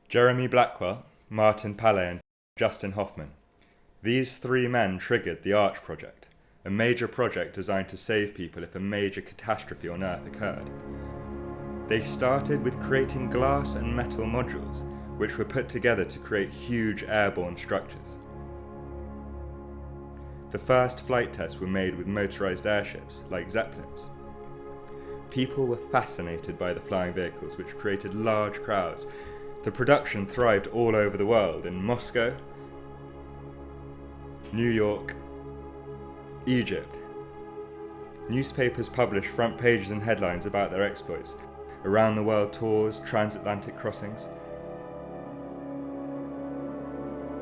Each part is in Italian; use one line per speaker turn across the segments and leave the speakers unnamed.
Jeremy Blackwell, Martin Pallay and Justin Hoffman. These three men triggered the Arch Project, a major project designed to save people if a major catastrophe on Earth occurred. They started with creating glass and metal modules, which were put together to create huge airborne structures. The first flight tests were made with motorized airships, like Zeppelins. People were fascinated by the flying vehicles, which created large crowds. The production thrived all over the world, in Moscow, New York, Egypt. Newspapers published front pages and headlines about their exploits, around the world tours, transatlantic crossings.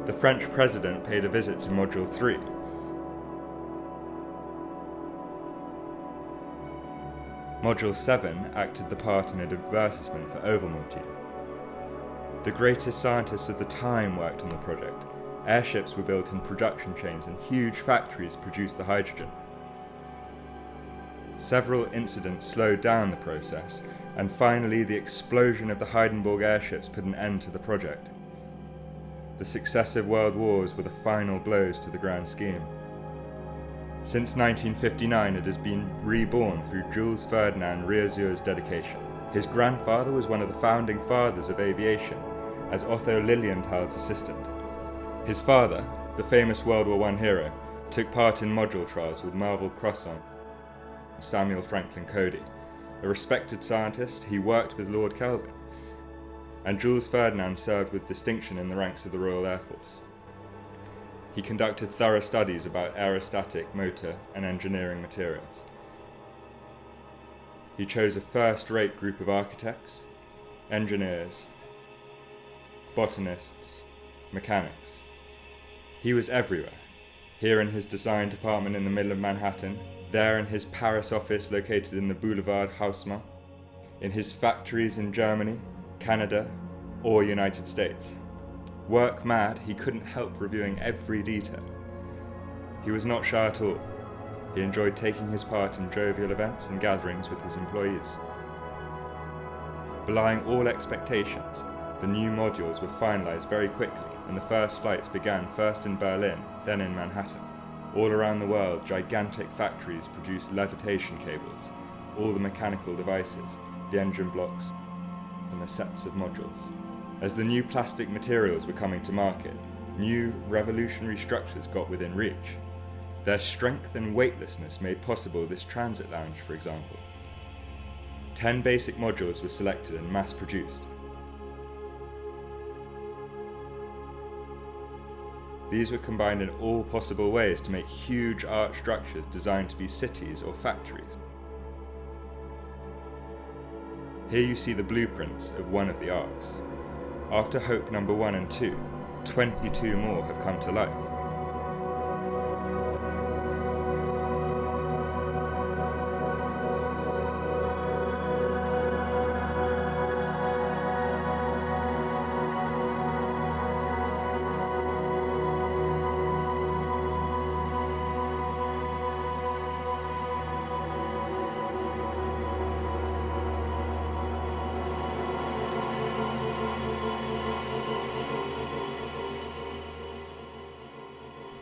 The French president paid a visit to Module 3. Module 7 acted the part in an advertisement for Ovaltine. The greatest scientists of the time worked on the project. Airships were built in production chains and huge factories produced the hydrogen. Several incidents slowed down the process, and finally the explosion of the Hindenburg airships put an end to the project. The successive world wars were the final blows to the grand scheme. Since 1959 it has been reborn through Jules Ferdinand Réaumur's dedication. His grandfather was one of the founding fathers of aviation, as Otto Lilienthal's assistant. His father, the famous World War I hero, took part in module trials with Melville Croissant and Samuel Franklin Cody. A respected scientist, he worked with Lord Kelvin, and Jules Ferdinand served with distinction in the ranks of the Royal Air Force. He conducted thorough studies about aerostatic, motor, and engineering materials. He chose a first-rate group of architects, engineers, botanists, mechanics. He was everywhere, here in his design department in the middle of Manhattan, there in his Paris office located in the Boulevard Haussmann, in his factories in Germany, Canada, or United States. Work mad, he couldn't help reviewing every detail. He was not shy at all. He enjoyed taking his part in jovial events and gatherings with his employees. Belying all expectations, the new modules were finalized very quickly, and the first flights began first in Berlin, then in Manhattan. All around the world, gigantic factories produced levitation cables, all the mechanical devices, the engine blocks, and the sets of modules. As the new plastic materials were coming to market, new revolutionary structures got within reach. Their strength and weightlessness made possible this transit lounge, for example. 10 basic modules were selected and mass-produced. These were combined in all possible ways to make huge arch structures designed to be cities or factories. Here you see the blueprints of one of the arcs. After Hope No. 1 and 2, 22 more have come to life.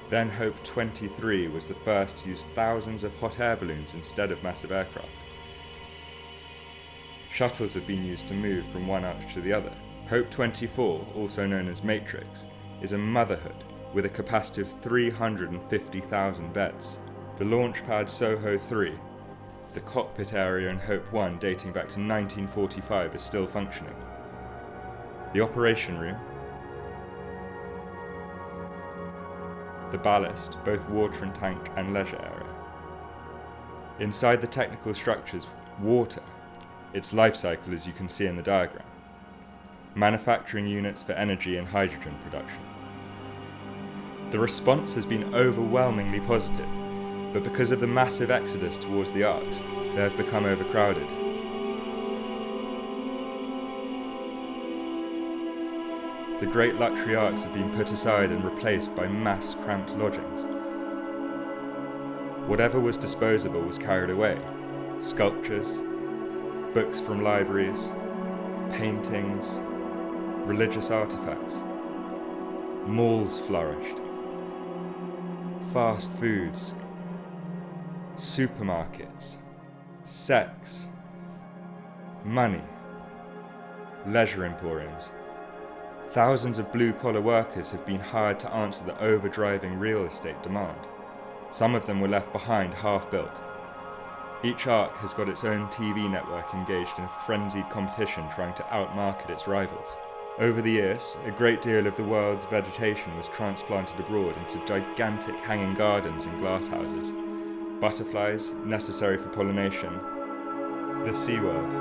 Then Hope 23 was the first to use thousands of hot air balloons instead of massive aircraft. Shuttles have been used to move from one arch to the other. Hope 24, also known as Matrix, is a motherhood with a capacity of 350,000 beds. The launch pad Soho 3, the cockpit area in Hope 1 dating back to 1945, is still functioning. The operation room, the ballast, both water and tank and leisure area. Inside the technical structures, water, its life cycle as you can see in the diagram. Manufacturing units for energy and hydrogen production. The response has been overwhelmingly positive, but because of the massive exodus towards the arcs, they have become overcrowded. The great luxury arcs have been put aside and replaced by mass cramped lodgings. Whatever was disposable was carried away. Sculptures, books from libraries, paintings, religious artifacts. Malls flourished. Fast foods. Supermarkets. Sex. Money. Leisure emporiums. Thousands of blue-collar workers have been hired to answer the overdriving real estate demand. Some of them were left behind half-built. Each arc has got its own TV network engaged in a frenzied competition trying to outmarket its rivals. Over the years, a great deal of the world's vegetation was transplanted abroad into gigantic hanging gardens and glasshouses. Butterflies, necessary for pollination. The Sea World.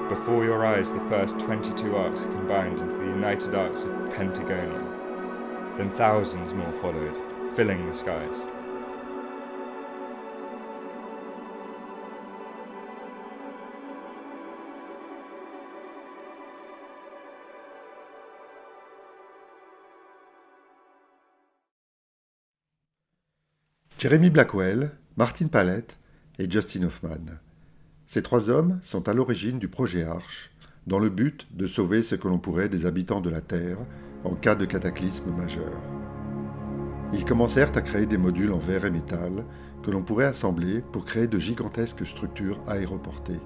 Before your eyes, the first 22 arcs are combined into the United Arcs of Pentagonia. Then thousands more followed, filling the skies.
Jeremy Blackwell, Martin Pallett et Justin Hoffman. Ces trois hommes sont à l'origine du projet Arche, dans le but de sauver ce que l'on pourrait des habitants de la Terre en cas de cataclysme majeur. Ils commencèrent à créer des modules en verre et métal que l'on pourrait assembler pour créer de gigantesques structures aéroportées.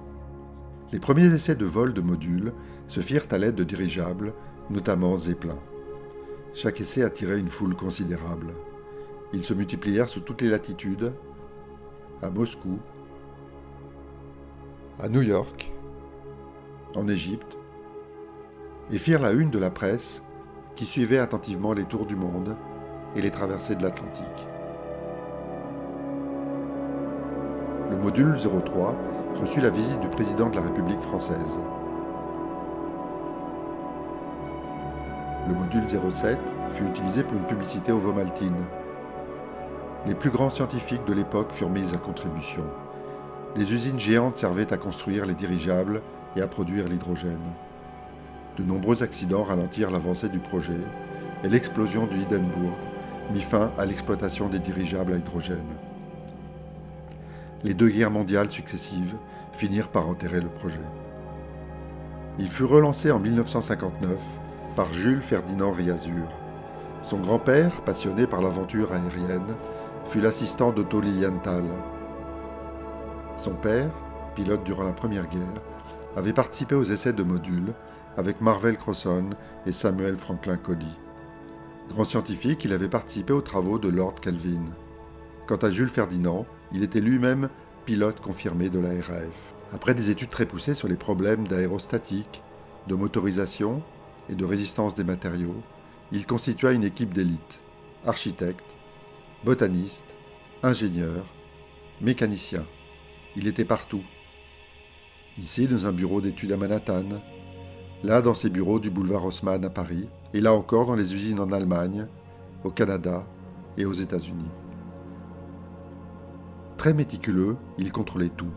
Les premiers essais de vol de modules se firent à l'aide de dirigeables, notamment Zeppelin. Chaque essai attirait une foule considérable. Ils se multiplièrent sous toutes les latitudes, à Moscou, à New York, en Égypte, et firent la une de la presse qui suivait attentivement les tours du monde et les traversées de l'Atlantique. Le module 03 reçut la visite du président de la République française. Le module 07 fut utilisé pour une publicité au Vomaltine. Les plus grands scientifiques de l'époque furent mis à contribution. Des usines géantes servaient à construire les dirigeables et à produire l'hydrogène. De nombreux accidents ralentirent l'avancée du projet et l'explosion du Hindenburg mit fin à l'exploitation des dirigeables à hydrogène. Les deux guerres mondiales successives finirent par enterrer le projet. Il fut relancé en 1959 par Jules Ferdinand Riazur. Son grand-père, passionné par l'aventure aérienne, fut l'assistant d'Otto Lilienthal. Son père, pilote durant la Première Guerre, avait participé aux essais de modules avec Marvell Crosson et Samuel Franklin Cody. Grand scientifique, il avait participé aux travaux de Lord Kelvin. Quant à Jules Ferdinand, il était lui-même pilote confirmé de la RAF. Après des études très poussées sur les problèmes d'aérostatique, de motorisation et de résistance des matériaux, il constitua une équipe d'élite, architectes, botanistes, ingénieurs, mécaniciens. Il était partout. Ici, dans un bureau d'études à Manhattan, là dans ses bureaux du boulevard Haussmann à Paris, et là encore dans les usines en Allemagne, au Canada et aux États-Unis. Très méticuleux, il contrôlait tout.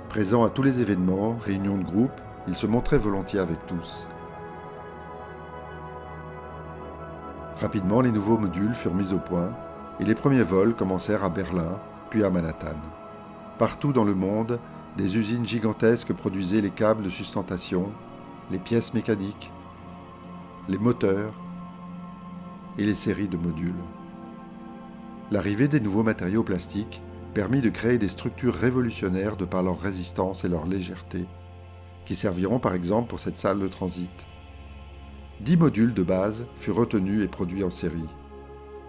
Présent à tous les événements, réunions de groupe, il se montrait volontiers avec tous. Rapidement, les nouveaux modules furent mis au point, et les premiers vols commencèrent à Berlin, puis à Manhattan. Partout dans le monde, des usines gigantesques produisaient les câbles de sustentation, les pièces mécaniques, les moteurs et les séries de modules. L'arrivée des nouveaux matériaux plastiques permit de créer des structures révolutionnaires de par leur résistance et leur légèreté, qui serviront par exemple pour cette salle de transit. 10 modules de base furent retenus et produits en série.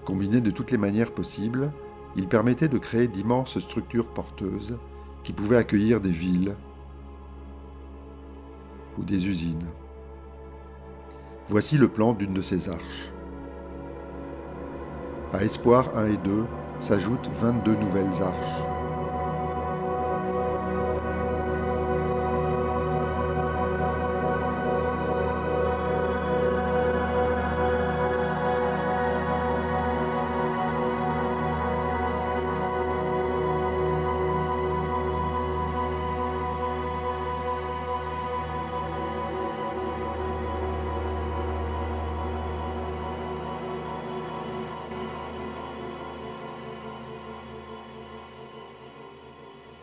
Combinés de toutes les manières possibles, ils permettaient de créer d'immenses structures porteuses qui pouvaient accueillir des villes ou des usines. Voici le plan d'une de ces arches. À Espoir 1 et 2 s'ajoutent 22 nouvelles arches.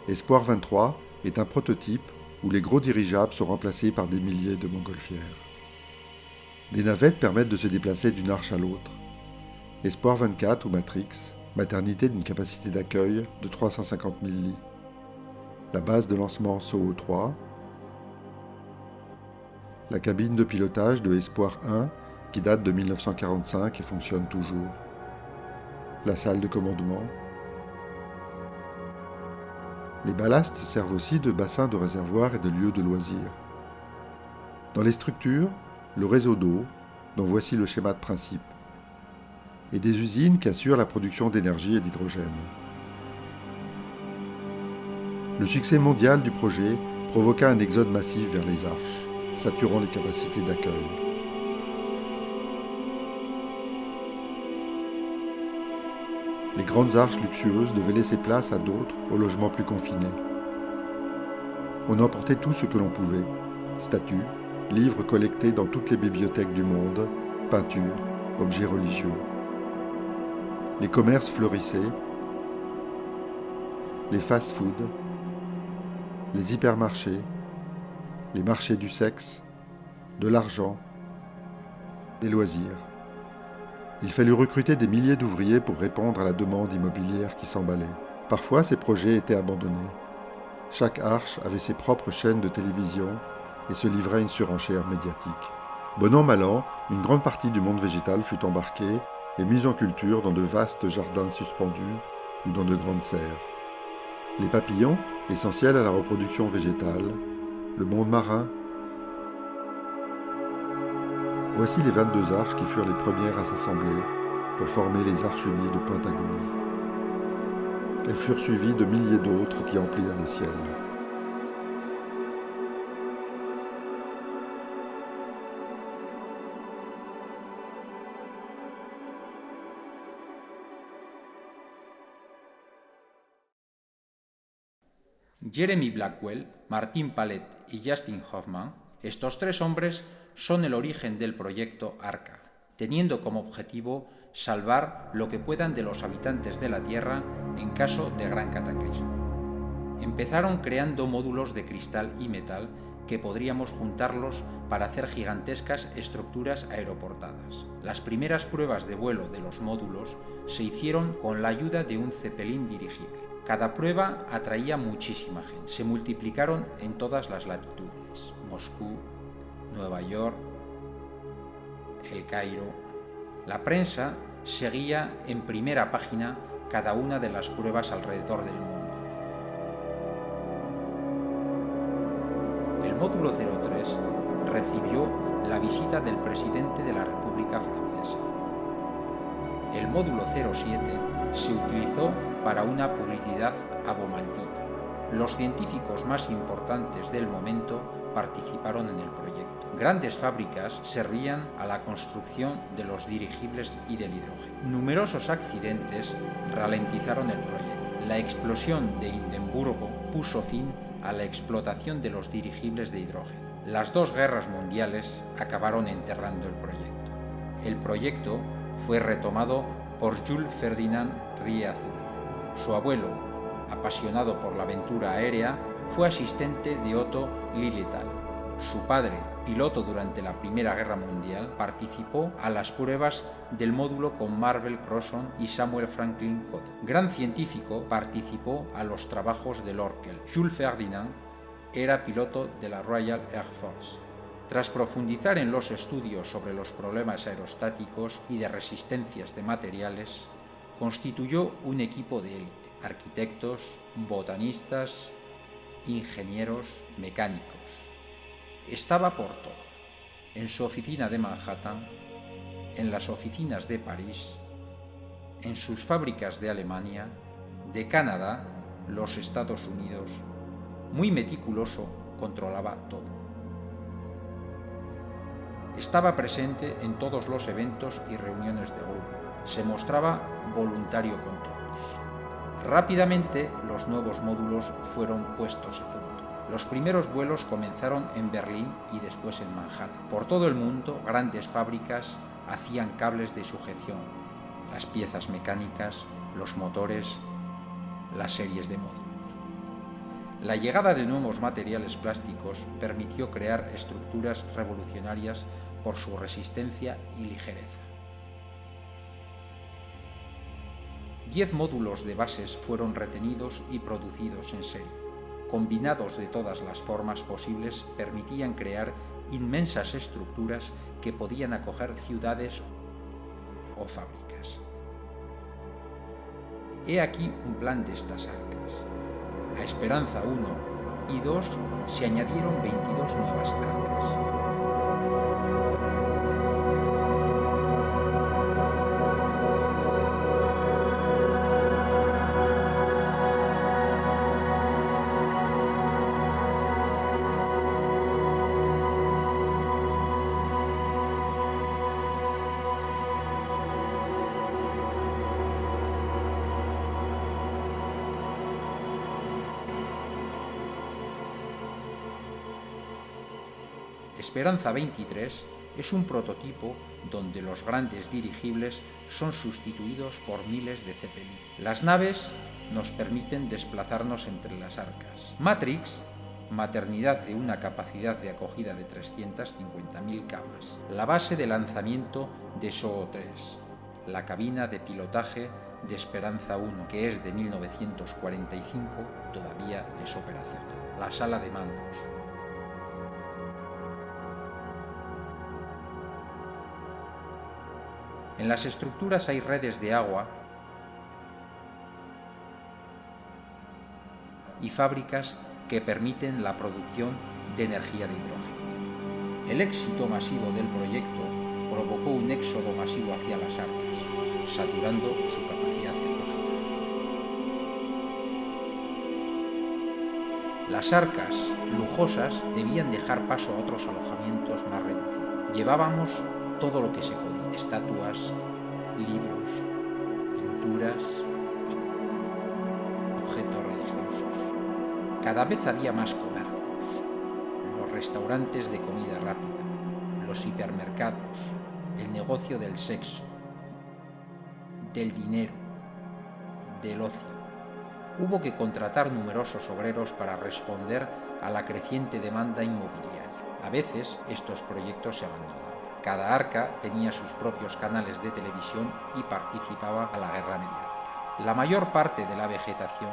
Espoir 23 est un prototype où les gros dirigeables sont remplacés par des milliers de montgolfières. Des navettes permettent de se déplacer d'une arche à l'autre. Espoir 24 ou Matrix, maternité d'une capacité d'accueil de 350 000 lits. La base de lancement SOHO 3. La cabine de pilotage de Espoir 1 qui date de 1945 et fonctionne toujours. La salle de commandement. Les ballastes servent aussi de bassin de réservoir et de lieu de loisirs. Dans les structures, le réseau d'eau, dont voici le schéma de principe, et des usines qui assurent la production d'énergie et d'hydrogène. Le succès mondial du projet provoqua un exode massif vers les arches, saturant les capacités d'accueil. Les grandes arches luxueuses devaient laisser place à d'autres aux logements plus confinés. On emportait tout ce que l'on pouvait, statues, livres collectés dans toutes les bibliothèques du monde, peintures, objets religieux. Les commerces fleurissaient, les fast-foods, les hypermarchés, les marchés du sexe, de l'argent, des loisirs. Il fallut recruter des milliers d'ouvriers pour répondre à la demande immobilière qui s'emballait. Parfois, ces projets étaient abandonnés. Chaque arche avait ses propres chaînes de télévision et se livrait à une surenchère médiatique. Bon an, mal an, une grande partie du monde végétal fut embarquée et mise en culture dans de vastes jardins suspendus ou dans de grandes serres. Les papillons, essentiels à la reproduction végétale, le monde marin. Voici les 22 arches qui furent les premières à s'assembler pour former les arches unies de Pentagonie. Elles furent suivies de milliers d'autres qui emplirent le ciel.
Jeremy Blackwell, Martin Pallet y Justin Hoffman, estos tres hombres son el origen del proyecto ARCA, teniendo como objetivo salvar lo que puedan de los habitantes de la Tierra en caso de gran cataclismo. Empezaron creando módulos de cristal y metal que podríamos juntarlos para hacer gigantescas estructuras aeroportadas. Las primeras pruebas de vuelo de los módulos se hicieron con la ayuda de un Zeppelin dirigible. Cada prueba atraía muchísima gente. Se multiplicaron en todas las latitudes: Moscú, Nueva York, El Cairo. La prensa seguía en primera página cada una de las pruebas alrededor del mundo. El módulo 03 recibió la visita del presidente de la República Francesa. El módulo 07 se utilizó para una publicidad abomaltina. Los científicos más importantes del momento participaron en el proyecto. Grandes fábricas servían a la construcción de los dirigibles y del hidrógeno. Numerosos accidentes ralentizaron el proyecto. La explosión de Hindenburgo puso fin a la explotación de los dirigibles de hidrógeno. Las dos guerras mundiales acabaron enterrando el proyecto. El proyecto fue retomado por Jules Ferdinand Riazu. Su abuelo, apasionado por la aventura aérea, fue asistente de Otto Lilienthal. Su padre, piloto durante la Primera Guerra Mundial, participó a las pruebas del módulo con Marvell Crosson y Samuel Franklin Cody. Gran científico, participó a los trabajos del Orkel. Jules Ferdinand era piloto de la Royal Air Force. Tras profundizar en los estudios sobre los problemas aerostáticos y de resistencias de materiales, constituyó un equipo de élite: arquitectos, botanistas, ingenieros, mecánicos. Estaba por todo: en su oficina de Manhattan, en las oficinas de París, en sus fábricas de Alemania, de Canadá, los Estados Unidos. Muy meticuloso, controlaba todo. Estaba presente en todos los eventos y reuniones de grupo. Se mostraba voluntario con todos. Rápidamente, los nuevos módulos fueron puestos a punto. Los primeros vuelos comenzaron en Berlín y después en Manhattan. Por todo el mundo, grandes fábricas hacían cables de sujeción, las piezas mecánicas, los motores, las series de módulos. La llegada de nuevos materiales plásticos permitió crear estructuras revolucionarias por su resistencia y ligereza. 10 módulos de bases fueron retenidos y producidos en serie. Combinados de todas las formas posibles, permitían crear inmensas estructuras que podían acoger ciudades o fábricas. He aquí un plan de estas arcas. A Esperanza 1 y 2 se añadieron 22 nuevas arcas. Esperanza 23 es un prototipo donde los grandes dirigibles son sustituidos por miles de Zeppelin. Las naves nos permiten desplazarnos entre las arcas. Matrix, maternidad de una capacidad de acogida de 350.000 camas. La base de lanzamiento de SOO 3. La cabina de pilotaje de Esperanza 1, que es de 1945, todavía es operacional. La sala de mandos. En las estructuras hay redes de agua y fábricas que permiten la producción de energía de hidrógeno. El éxito masivo del proyecto provocó un éxodo masivo hacia las arcas, saturando su capacidad de acogida. Las arcas lujosas debían dejar paso a otros alojamientos más reducidos. Llevábamos todo lo que se podía: estatuas, libros, pinturas, objetos religiosos. Cada vez había más comercios, los restaurantes de comida rápida, los hipermercados, el negocio del sexo, del dinero, del ocio. Hubo que contratar numerosos obreros para responder a la creciente demanda inmobiliaria. A veces estos proyectos se abandonaban. Cada arca tenía sus propios canales de televisión y participaba a la guerra mediática. La mayor parte de la vegetación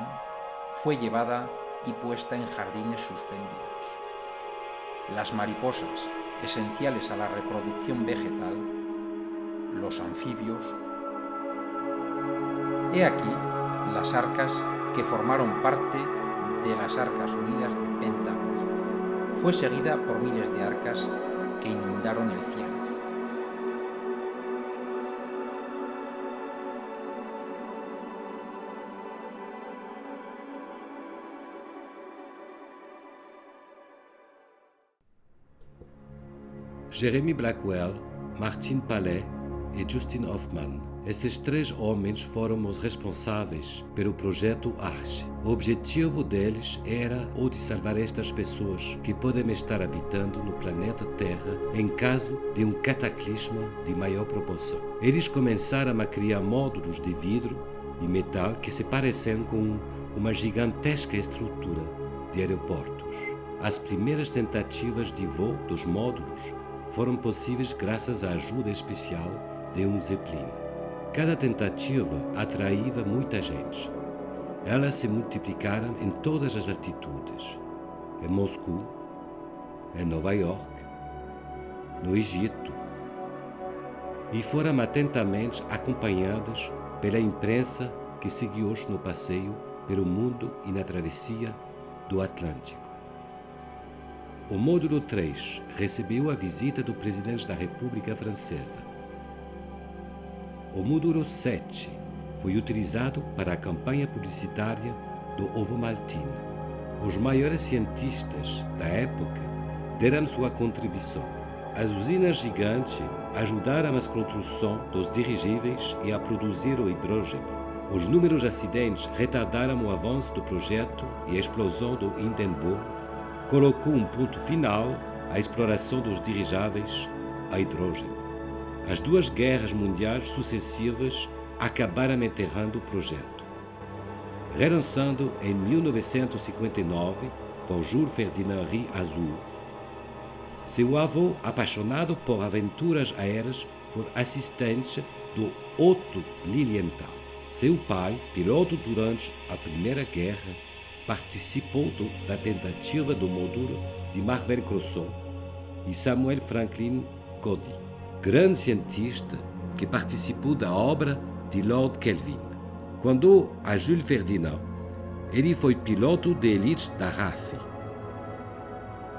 fue llevada y puesta en jardines suspendidos. Las mariposas, esenciales a la reproducción vegetal, los anfibios. He aquí las arcas que formaron parte de las Arcas Unidas de Pentágono. Fue seguida por miles de arcas que inundaron el cielo.
Jeremy Blackwell, Martin Palais e Justin Hoffman. Esses 3 homens foram os responsáveis pelo projeto Arche. O objetivo deles era o de salvar estas pessoas que podem estar habitando no planeta Terra em caso de um cataclisma de maior proporção. Eles começaram a criar módulos de vidro e metal que se pareciam com uma gigantesca estrutura de aeroportos. As primeiras tentativas de voo dos módulos foram possíveis graças à ajuda especial de um Zeppelin. Cada tentativa atraía muita gente. Elas se multiplicaram em todas as altitudes. Em Moscou, em Nova York, no Egito. E foram atentamente acompanhadas pela imprensa que seguiu-os no passeio pelo mundo e na travessia do Atlântico. O módulo 3 recebeu a visita do presidente da República Francesa. O módulo 7 foi utilizado para a campanha publicitária do Ovomaltine. Os maiores cientistas da época deram sua contribuição. As usinas gigantes ajudaram a construção dos dirigíveis e a produzir o hidrogênio. Os números de acidentes retardaram o avanço do projeto e a explosão do Hindenburg colocou um ponto final à exploração dos dirigíveis a hidrogênio. As 2 guerras mundiais sucessivas acabaram enterrando o projeto. relançado em 1959 por Jules Ferdinand Riazur. Seu avô, apaixonado por aventuras aéreas, foi assistente do Otto Lilienthal. Seu pai, piloto durante a Primeira Guerra, participou da tentativa do módulo de Marvell-Crosson, e Samuel Franklin Cody, grande cientista que participou da obra de Lord Kelvin. Quando a Jules Ferdinand, ele foi piloto de elite da RAF.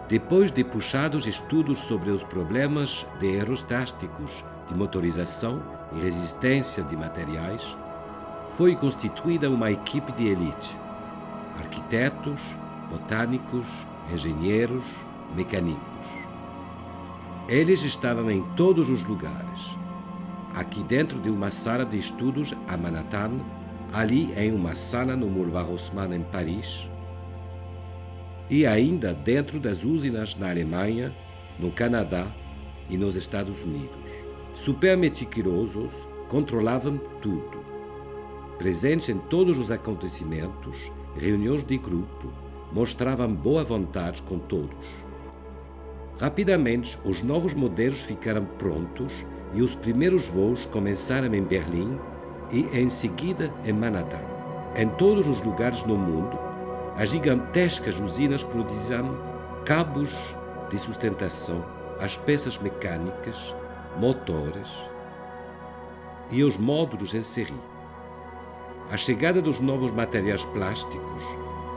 Depois de puxados estudos sobre os problemas de aerostáticos, de motorização e resistência de materiais, foi constituída uma equipe de elite: arquitetos, botânicos, engenheiros, mecânicos. Eles estavam em todos os lugares. Aqui dentro de uma sala de estudos a Manhattan, ali em uma sala no Boulevard Haussmann em Paris, e ainda dentro das usinas na Alemanha, no Canadá e nos Estados Unidos. Super meticulosos, controlavam tudo. Presentes em todos os acontecimentos, reuniões de grupo, mostravam boa vontade com todos. Rapidamente, os novos modelos ficaram prontos e os primeiros voos começaram em Berlim e, em seguida, em Manhattan. Em todos os lugares no mundo, as gigantescas usinas produziam cabos de sustentação, as peças mecânicas, motores e os módulos em série. A chegada dos novos materiais plásticos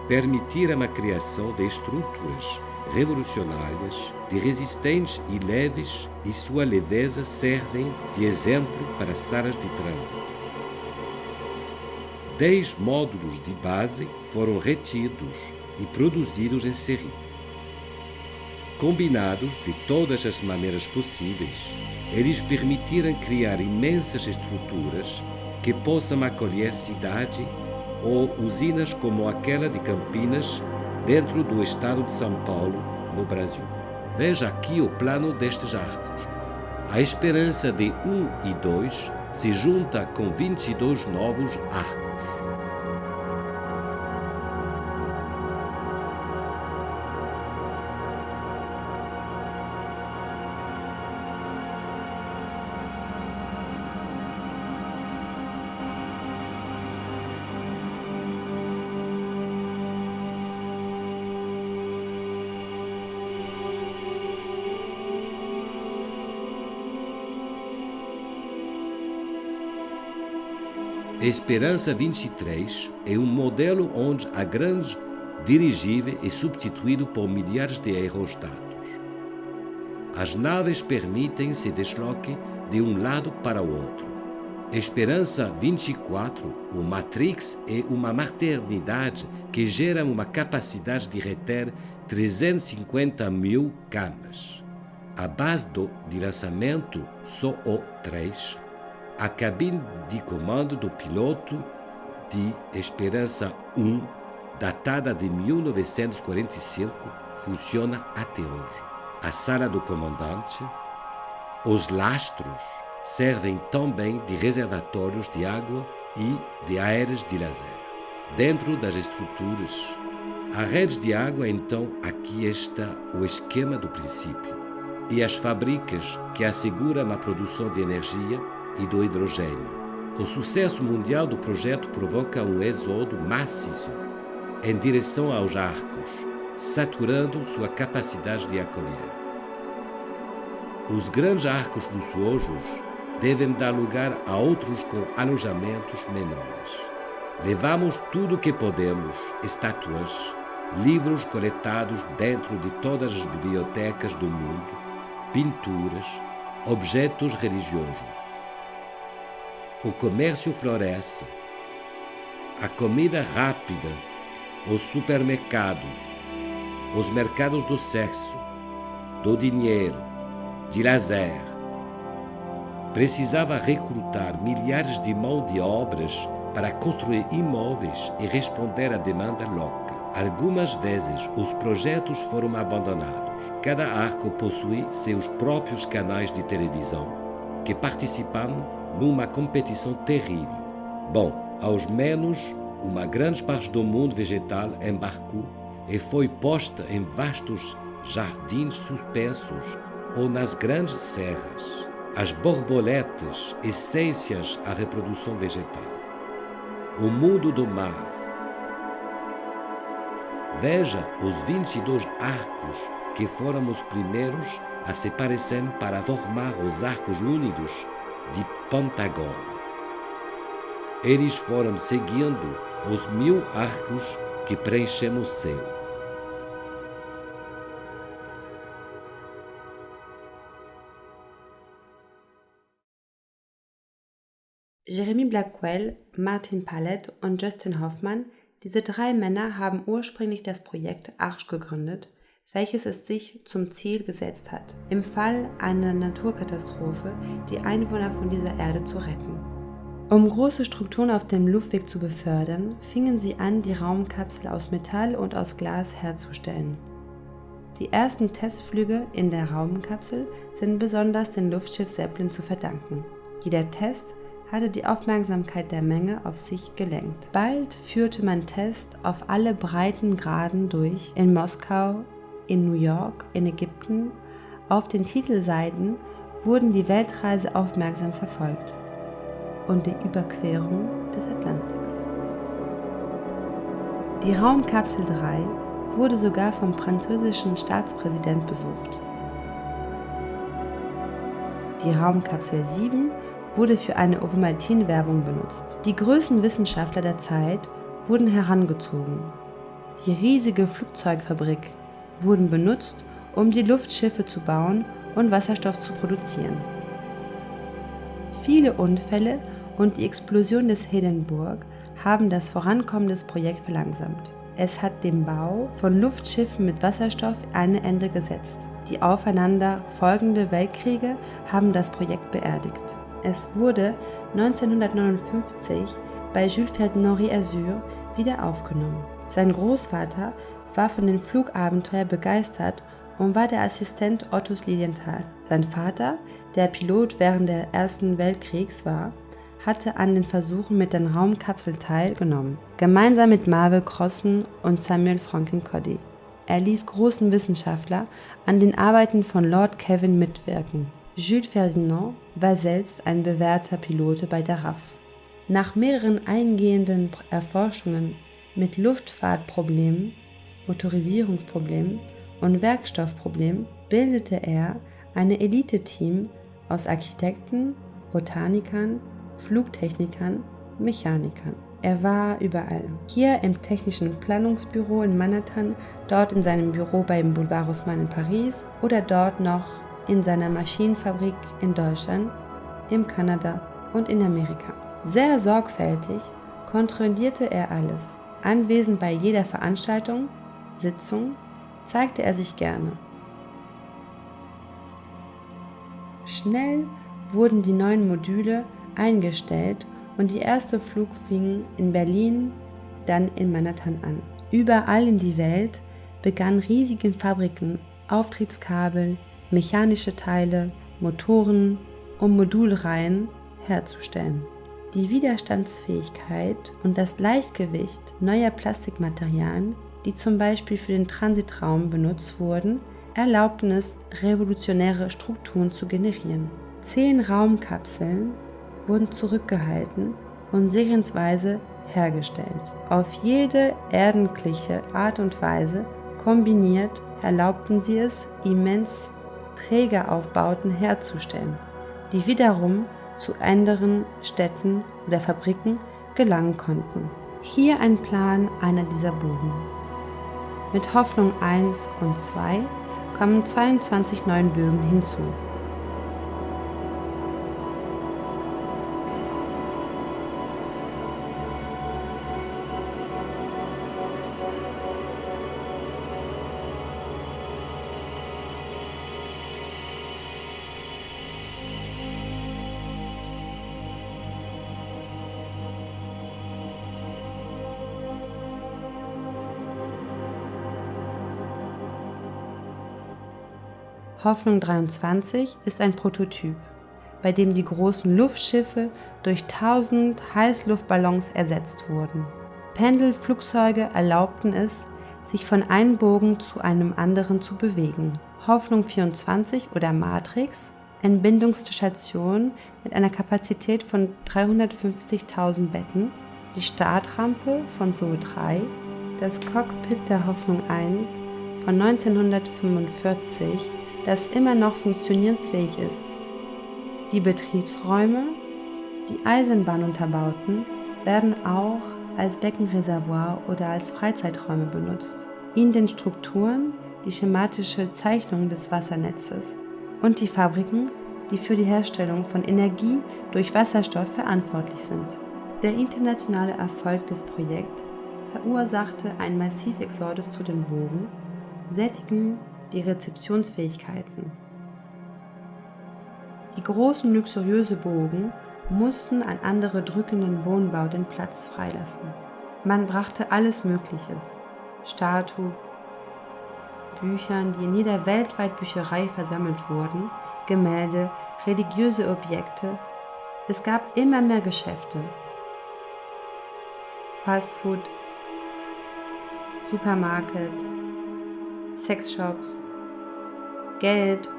permitiram a criação de estruturas revolucionárias, de resistentes e leves, e sua leveza servem de exemplo para salas de trânsito. 10 módulos de base foram retidos e produzidos em série. Combinados de todas as maneiras possíveis, eles permitiram criar imensas estruturas que possam acolher cidade ou usinas como aquela de Campinas, dentro do estado de São Paulo, no Brasil. Veja aqui o plano destes arcos. A Esperança de 1 e 2 se junta com 22 novos arcos. Esperança 23 é um modelo onde a grande dirigível é substituído por milhares de aerostatos. As naves permitem se desloque de um lado para o outro. Esperança 24, o Matrix, é uma maternidade que gera uma capacidade de reter 350 mil camas. A base de lançamento só o 3. A cabine de comando do piloto de Esperança 1, datada de 1945, funciona até hoje. A sala do comandante, os lastros, servem também de reservatórios de água e de aéreos de laser. Dentro das estruturas, a rede de água, então, aqui está o esquema do princípio, e as fábricas que asseguram a produção de energia e do hidrogênio. O sucesso mundial do projeto provoca um êxodo maciço em direção aos arcos, saturando sua capacidade de acolher. Os grandes arcos luxuosos devem dar lugar a outros com alojamentos menores. Levamos tudo o que podemos: estátuas, livros coletados dentro de todas as bibliotecas do mundo, pinturas, objetos religiosos. O comércio floresce. A comida rápida, os supermercados, os mercados do sexo, do dinheiro, de lazer. Precisava recrutar milhares de mãos de obras para construir imóveis e responder à demanda louca. Algumas vezes os projetos foram abandonados. Cada arco possui seus próprios canais de televisão, que participaram numa competição terrível. Bom, aos menos Uma grande parte do mundo vegetal embarcou e foi posta em vastos jardins suspensos ou nas grandes serras. As borboletas, essências à reprodução vegetal. O mundo do mar. Veja os 22 arcos que foram os primeiros a se parecerem para formar os arcos únidos de Pentagone. Eles foram seguindo os 1000 arcos que preenchem o céu.
Jeremy Blackwell, Martin Pallett und Justin Hoffman, diese 3 Männer haben ursprünglich das Projekt Arche gegründet, welches es sich zum Ziel gesetzt hat, im Fall einer Naturkatastrophe die Einwohner von dieser Erde zu retten. Um große Strukturen auf dem Luftweg zu befördern, fingen sie an, die Raumkapsel aus Metall und aus Glas herzustellen. Die ersten Testflüge in der Raumkapsel sind besonders dem Luftschiff Zeppelin zu verdanken. Jeder Test hatte die Aufmerksamkeit der Menge auf sich gelenkt. Bald führte man Tests auf alle Breitengraden durch, in Moskau, in New York, in Ägypten. Auf den Titelseiten wurden die Weltreise aufmerksam verfolgt und die Überquerung des Atlantiks. Die Raumkapsel 3 wurde sogar vom französischen Staatspräsident besucht. Die Raumkapsel 7 wurde für eine Ovomaltin-Werbung benutzt. Die größten Wissenschaftler der Zeit wurden herangezogen. Die riesige Flugzeugfabrik wurden benutzt, um die Luftschiffe zu bauen und Wasserstoff zu produzieren. Viele Unfälle und die Explosion des Hindenburg haben das Vorankommen des Projekts verlangsamt. Es hat dem Bau von Luftschiffen mit Wasserstoff ein Ende gesetzt. Die aufeinander folgenden Weltkriege haben das Projekt beerdigt. Es wurde 1959 bei Jules Ferdinand Riazur wieder aufgenommen. Sein Großvater war von den Flugabenteuern begeistert und war der Assistent Ottos Lilienthal. Sein Vater, der Pilot während des Ersten Weltkriegs war, hatte an den Versuchen mit der Raumkapsel teilgenommen, gemeinsam mit Marvel Crossan und Samuel Franklin Cody. Er ließ großen Wissenschaftler an den Arbeiten von Lord Kelvin mitwirken. Jules Ferdinand war selbst ein bewährter Pilot bei der RAF. Nach mehreren eingehenden Erforschungen mit Luftfahrtproblemen, Motorisierungsproblemen und Werkstoffproblemen bildete er ein Elite-Team aus Architekten, Botanikern, Flugtechnikern, Mechanikern. Er war überall. Hier im Technischen Planungsbüro in Manhattan, dort in seinem Büro beim Boulevard Haussmann in Paris oder dort noch in seiner Maschinenfabrik in Deutschland, in Kanada und in Amerika. Sehr sorgfältig kontrollierte er alles. Anwesend bei jeder Veranstaltung, Sitzung, zeigte er sich gerne. Schnell wurden die neuen Module eingestellt und der erste Flug fing in Berlin, dann in Manhattan an. Überall in die Welt begannen riesige Fabriken, Auftriebskabel, mechanische Teile, Motoren und Modulreihen herzustellen. Die Widerstandsfähigkeit und das Leichtgewicht neuer Plastikmaterialien, die zum Beispiel für den Transitraum benutzt wurden, erlaubten es, revolutionäre Strukturen zu generieren. 10 Raumkapseln wurden zurückgehalten und serienweise hergestellt. Auf jede erdenkliche Art und Weise kombiniert erlaubten sie es, immens Trägeraufbauten herzustellen, die wiederum zu anderen Städten oder Fabriken gelangen konnten. Hier ein Plan einer dieser Bögen. Mit Hoffnung 1 und 2 kommen 22 neuen Bögen hinzu. Hoffnung 23 ist ein Prototyp, bei dem die großen Luftschiffe durch 1000 Heißluftballons ersetzt wurden. Pendelflugzeuge erlaubten es, sich von einem Bogen zu einem anderen zu bewegen. Hoffnung 24 oder Matrix, Entbindungsstation mit einer Kapazität von 350.000 Betten, die Startrampe von Zoo 3, das Cockpit der Hoffnung 1 von 1945, das immer noch funktionsfähig ist. Die Betriebsräume, die Eisenbahnunterbauten werden auch als Beckenreservoir oder als Freizeiträume benutzt. In den Strukturen die schematische Zeichnung des Wassernetzes und die Fabriken, die für die Herstellung von Energie durch Wasserstoff verantwortlich sind. Der internationale Erfolg des Projekts verursachte einen massiven Exodus zu den Burgen, sättigen die Rezeptionsfähigkeiten. Die großen luxuriösen Burgen mussten an andere drückenden Wohnbauten Platz freilassen. Man brachte alles Mögliche, Statuen, Büchern, die in jeder weltweiten Bücherei versammelt wurden, Gemälde, religiöse Objekte. Es gab immer mehr Geschäfte. Fastfood, Supermarket, Sexshops, Geld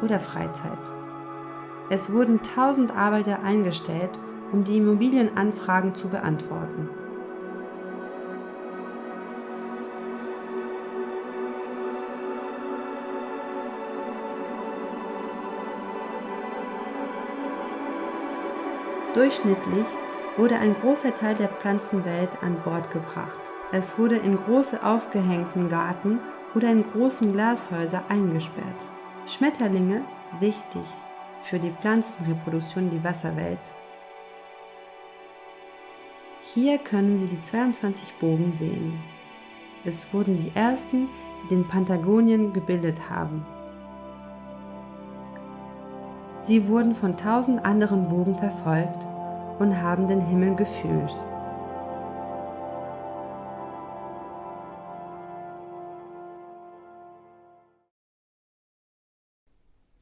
oder Freizeit. Es wurden 1000 Arbeiter eingestellt, um die Immobilienanfragen zu beantworten. Durchschnittlich wurde ein großer Teil der Pflanzenwelt an Bord gebracht. Es wurde in große aufgehängten Garten oder in großen Glashäuser eingesperrt. Schmetterlinge, wichtig für die Pflanzenreproduktion der Wasserwelt. Hier können Sie die 22 Bogen sehen. Es wurden die ersten, die den Patagonien gebildet haben. Sie wurden von 1000 anderen Bogen verfolgt und haben den Himmel gefühlt.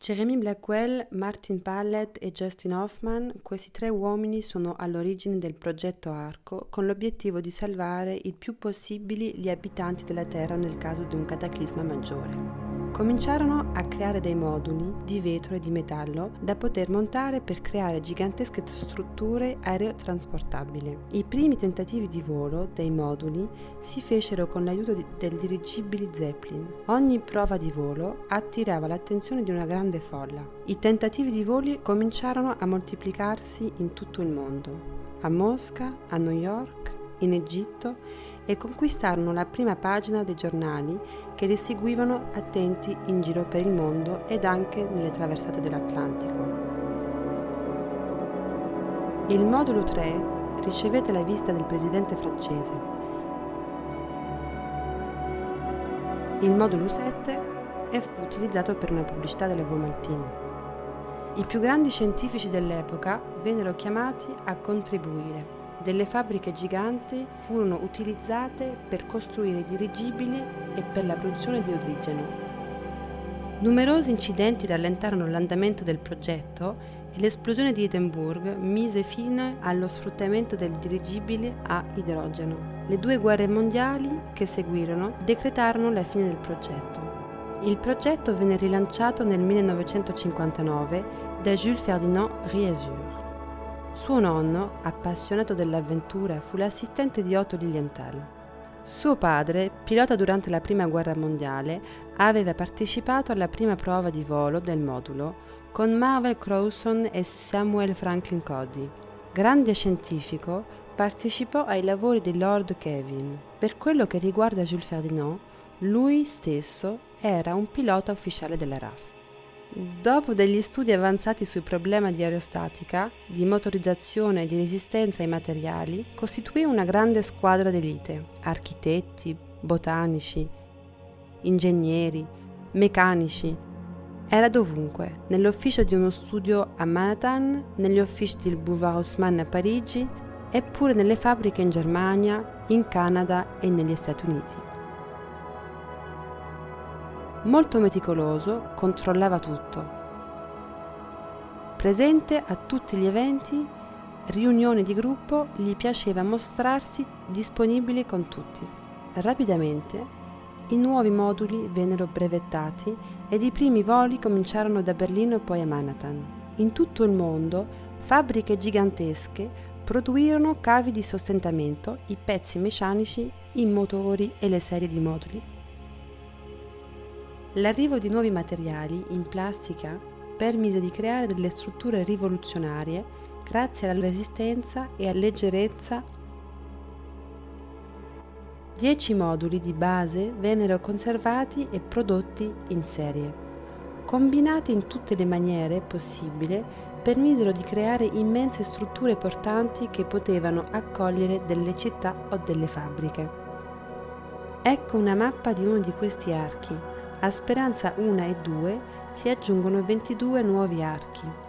Jeremy Blackwell, Martin Pallett e Justin Hoffman, questi 3 uomini sono all'origine del progetto Arco con l'obiettivo di salvare il più possibile gli abitanti della Terra nel caso di un cataclisma maggiore. Cominciarono a creare dei moduli di vetro e di metallo da poter montare per creare gigantesche strutture aerotrasportabili. I primi tentativi di volo dei moduli si fecero con l'aiuto del dirigibile Zeppelin. Ogni prova di volo attirava l'attenzione di una grande folla. I tentativi di volo cominciarono a moltiplicarsi in tutto il mondo, a Mosca, a New York, in Egitto, e conquistarono la prima pagina dei giornali che li seguivano attenti in giro per il mondo ed anche nelle traversate dell'Atlantico. Il modulo 3 ricevette la visita del presidente francese. Il modulo 7 fu utilizzato per una pubblicità della Vomaltine. I più grandi scientifici dell'epoca vennero chiamati a contribuire. Delle fabbriche giganti furono utilizzate per costruire dirigibili e per la produzione di idrogeno. Numerosi incidenti rallentarono l'andamento del progetto e l'esplosione di Hindenburg mise fine allo sfruttamento del dirigibile a idrogeno. Le 2 guerre mondiali che seguirono decretarono la fine del progetto. Il progetto venne rilanciato nel 1959 da Jules Ferdinand Riazur. Suo nonno, appassionato dell'avventura, fu l'assistente di Otto Lilienthal. Suo padre, pilota durante la Prima Guerra Mondiale, aveva partecipato alla prima prova di volo del modulo con Marvel Crowson e Samuel Franklin Cody. Grande scientifico, partecipò ai lavori di Lord Kelvin. Per quello che riguarda Jules Ferdinand, lui stesso era un pilota ufficiale della RAF. Dopo degli studi avanzati sui problemi di aerostatica, di motorizzazione e di resistenza ai materiali, costituì una grande squadra d'élite: architetti, botanici, ingegneri, meccanici. Era dovunque, nell'ufficio di uno studio a Manhattan, negli uffici del Boulevard Haussmann a Parigi, eppure nelle fabbriche in Germania, in Canada e negli Stati Uniti. Molto meticoloso, controllava tutto. Presente a tutti gli eventi riunioni di gruppo gli piaceva mostrarsi disponibile con tutti. Rapidamente i nuovi moduli vennero brevettati ed i primi voli cominciarono da Berlino e poi a Manhattan. In tutto il mondo, fabbriche gigantesche produirono cavi di sostentamento, i pezzi meccanici, i motori e le serie di moduli. L'arrivo di nuovi materiali in plastica permise di creare delle strutture rivoluzionarie grazie alla resistenza e alla leggerezza. 10 moduli di base vennero conservati e prodotti in serie. Combinati in tutte le maniere possibili, permisero di creare immense strutture portanti che potevano accogliere delle città o delle fabbriche. Ecco una mappa di uno di questi archi. A Speranza 1 e 2 si aggiungono 22 nuovi archi.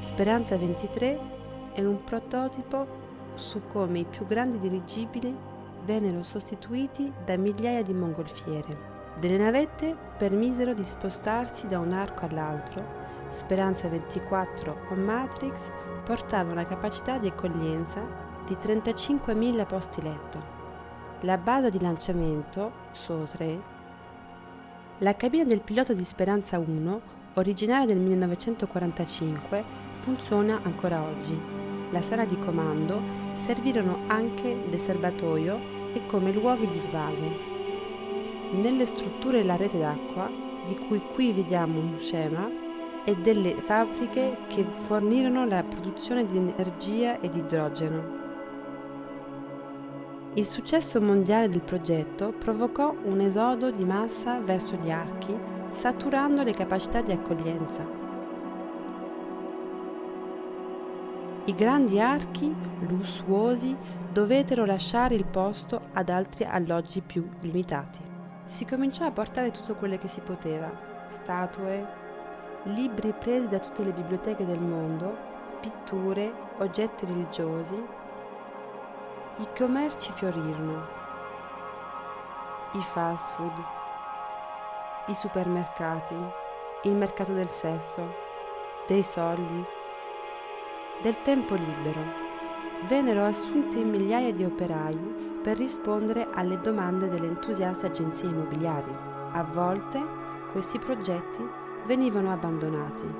Speranza 23 è un prototipo su come i più grandi dirigibili vennero sostituiti da migliaia di mongolfiere. Delle navette permisero di spostarsi da un arco all'altro. Speranza 24 o Matrix portava una capacità di accoglienza di 35.000 posti letto. La base di lanciamento, SO3, la cabina del pilota di Speranza 1, originaria del 1945, funziona ancora oggi. La sala di comando servirono anche da serbatoio e come luoghi di svago. Nelle strutture la rete d'acqua, di cui qui vediamo un schema, e delle fabbriche che fornirono la produzione di energia e di idrogeno. Il successo mondiale del progetto provocò un esodo di massa verso gli archi, saturando le capacità di accoglienza. I grandi archi, lussuosi, dovettero lasciare il posto ad altri alloggi più limitati. Si cominciò a portare tutto quello che si poteva: statue, libri presi da tutte le biblioteche del mondo, pitture, oggetti religiosi. I commerci fiorirono, i fast food, i supermercati, il mercato del sesso, dei soldi, del tempo libero. Vennero assunti migliaia di operai per rispondere alle domande delle entusiaste agenzie immobiliari. A volte questi progetti venivano abbandonati.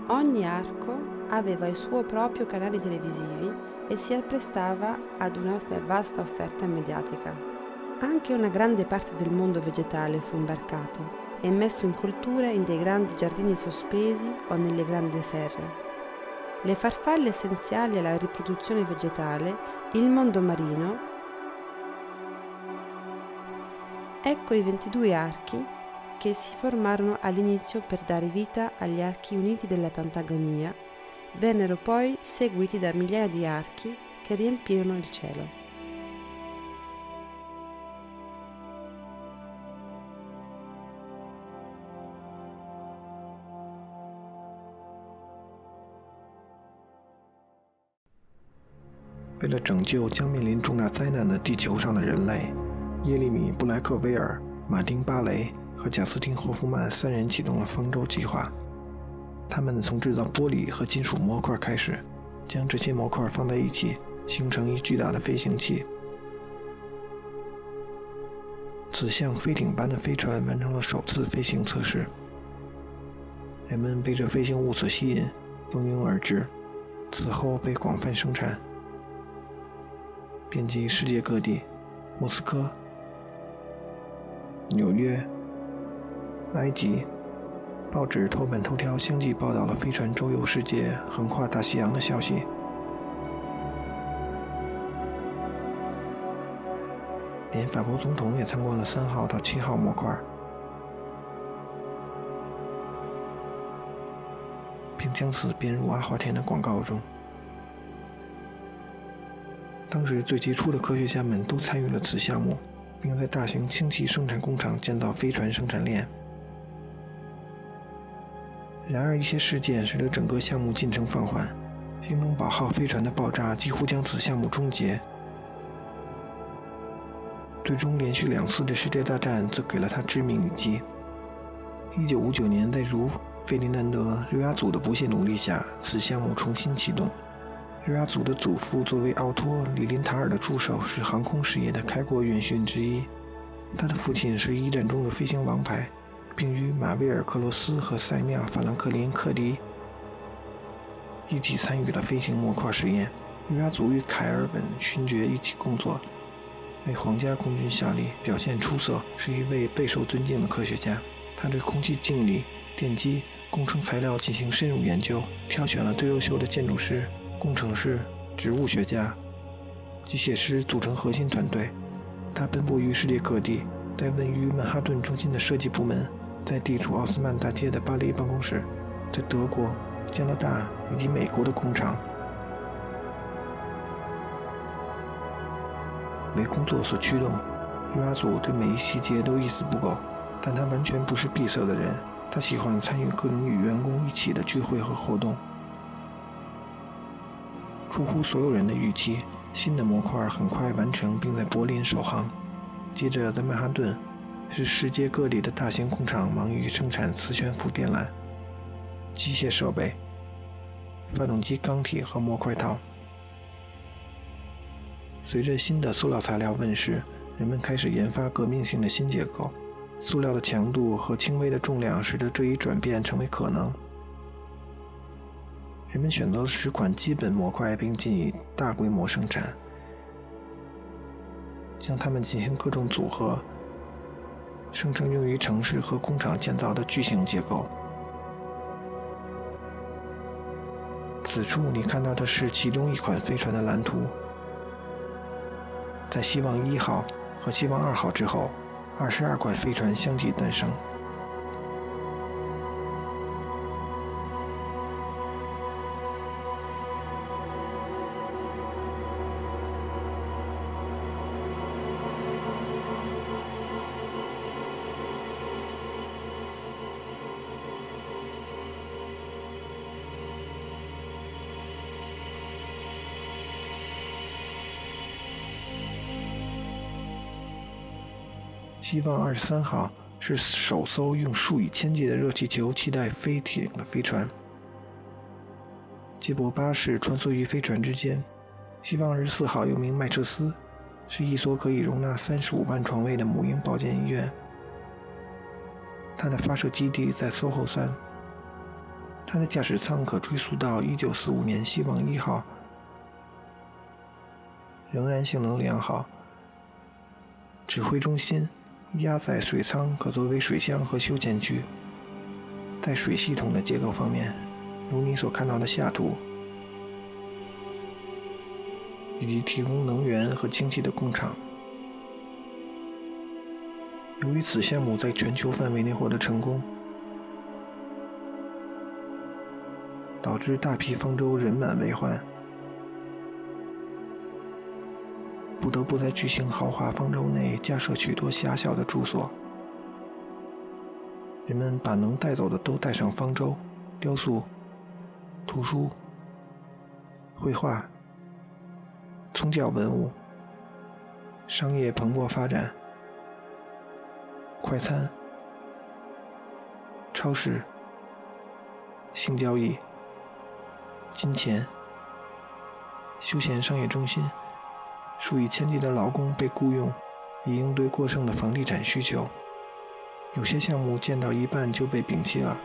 Ogni arco aveva il suo proprio canale televisivi e si apprestava ad una vasta offerta mediatica. Anche una grande parte del mondo vegetale fu imbarcato e messo in colture in dei grandi giardini sospesi o nelle grandi serre. Le farfalle essenziali alla riproduzione vegetale, il mondo marino. Ecco i 22 archi che si formarono all'inizio per dare vita agli archi uniti della Patagonia, vennero poi seguiti da migliaia di archi che riempirono il cielo.
为了拯救将面临重大灾难的地球上的人类，耶利米·布莱克维尔、马丁·巴雷和贾斯汀·霍夫曼三人启动了方舟计划。他们从制造玻璃和金属模块开始，将这些模块放在一起，形成一巨大的飞行器。此像飞艇般的飞船完成了首次飞行测试。人们被这飞行物所吸引，蜂拥而至，此后被广泛生产，遍及世界各地，莫斯科、纽约、埃及。报纸头版头条相继报道了飞船周游世界、横跨大西洋的消息。连法国总统也参观了3号到7号模块，并将此编入阿华田的广告中。当时最杰出的科学家们都参与了此项目，并在大型氢气生产工厂建造飞船生产链。然而，一些事件使得整个项目进程放缓。兴登堡号飞船的爆炸几乎将此项目终结。最终，连续2次的世界大战则给了他致命一击。1959年，在如费迪南德·瑞阿祖的不懈努力下，此项目重新启动。瑞阿祖的祖父作为奥托·里林塔尔的助手，是航空事业的开国元勋之一。他的父亲是一战中的飞行王牌，并与马威尔·克罗斯和塞缪尔·法兰克林·克迪一起参与了飞行模块实验。瑞阿祖与凯尔本勋爵一起工作，为皇家空军效力，表现出色，是一位备受尊敬的科学家。他对空气静力、电机、工程材料进行深入研究，挑选了最优秀的建筑师、工程师、植物学家、机械师组成核心团队。他奔波于世界各地，在位于曼哈顿中心的设计部门，在地处奥斯曼大街的巴黎办公室，在德国、加拿大以及美国的工厂。为工作所驱动，瑞阿祖对每一细节都一丝不苟，但他完全不是闭塞的人。他喜欢参与各种与员工一起的聚会和活动。出乎所有人的预期，新的模块很快完成，并在柏林首航。接着，在曼哈顿，是世界各地的大型工厂忙于生产磁悬浮电缆、机械设备、发动机钢体和模块套。随着新的塑料材料问世，人们开始研发革命性的新结构。塑料的强度和轻微的重量使得这一转变成为可能。人们选择了10款基本模块，并进行大规模生产，将它们进行各种组合，生成用于城市和工厂建造的巨型结构。此处你看到的是其中一款飞船的蓝图。在希望1号和希望2号之后，22款飞船相继诞生。希望23号是首艘用数以千计的热气球期待飞艇的飞船。接驳巴士穿梭于飞船之间。希望24号又名麦彻斯，是一所可以容纳35万床位的母婴保健医院。它的发射基地在 SOHO 3。它的驾驶舱可追溯到1945年希望1号，仍然性能良好。指挥中心压载水舱可作为水箱和休闲区。在水系统的结构方面，如你所看到的下图，以及提供能源和氢气的工厂。由于此项目在全球范围内获得成功，导致大批方舟人满为患，不得不在巨型豪华方舟内架设许多狭小的住所。人们把能带走的都带上方舟，雕塑、图书、绘画、宗教文物、商业蓬勃发展、快餐、超市、性交易、金钱、休闲商业中心。数以千计的劳工被雇佣，以应对过剩的房地产需求。有些项目建到一半就被摒弃了。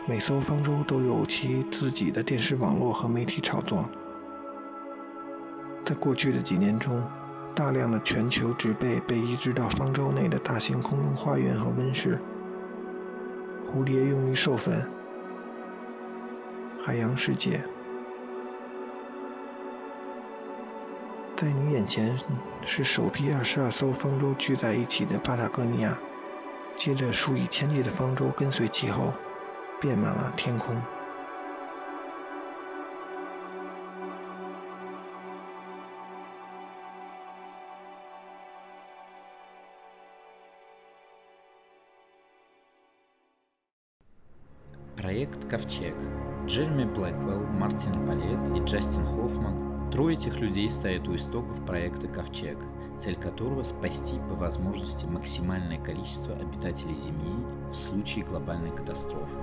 每艘方舟都有其自己的电视网络和媒体炒作。在过去的几年中，大量的全球植被被移植到方舟内的大型空中花园和温室。蝴蝶用于授粉。海洋世界。在你眼前是首批22艘方舟聚在一起的巴塔哥尼亚，接着数以千计的方舟跟随其后，遍满了天空。
Проект «Ковчег». Джереми Блэквелл, Мартин Палет и Джастин Хоффман – трое этих людей стоят у истоков проекта «Ковчег», цель которого – спасти по возможности максимальное количество обитателей Земли в случае глобальной катастрофы.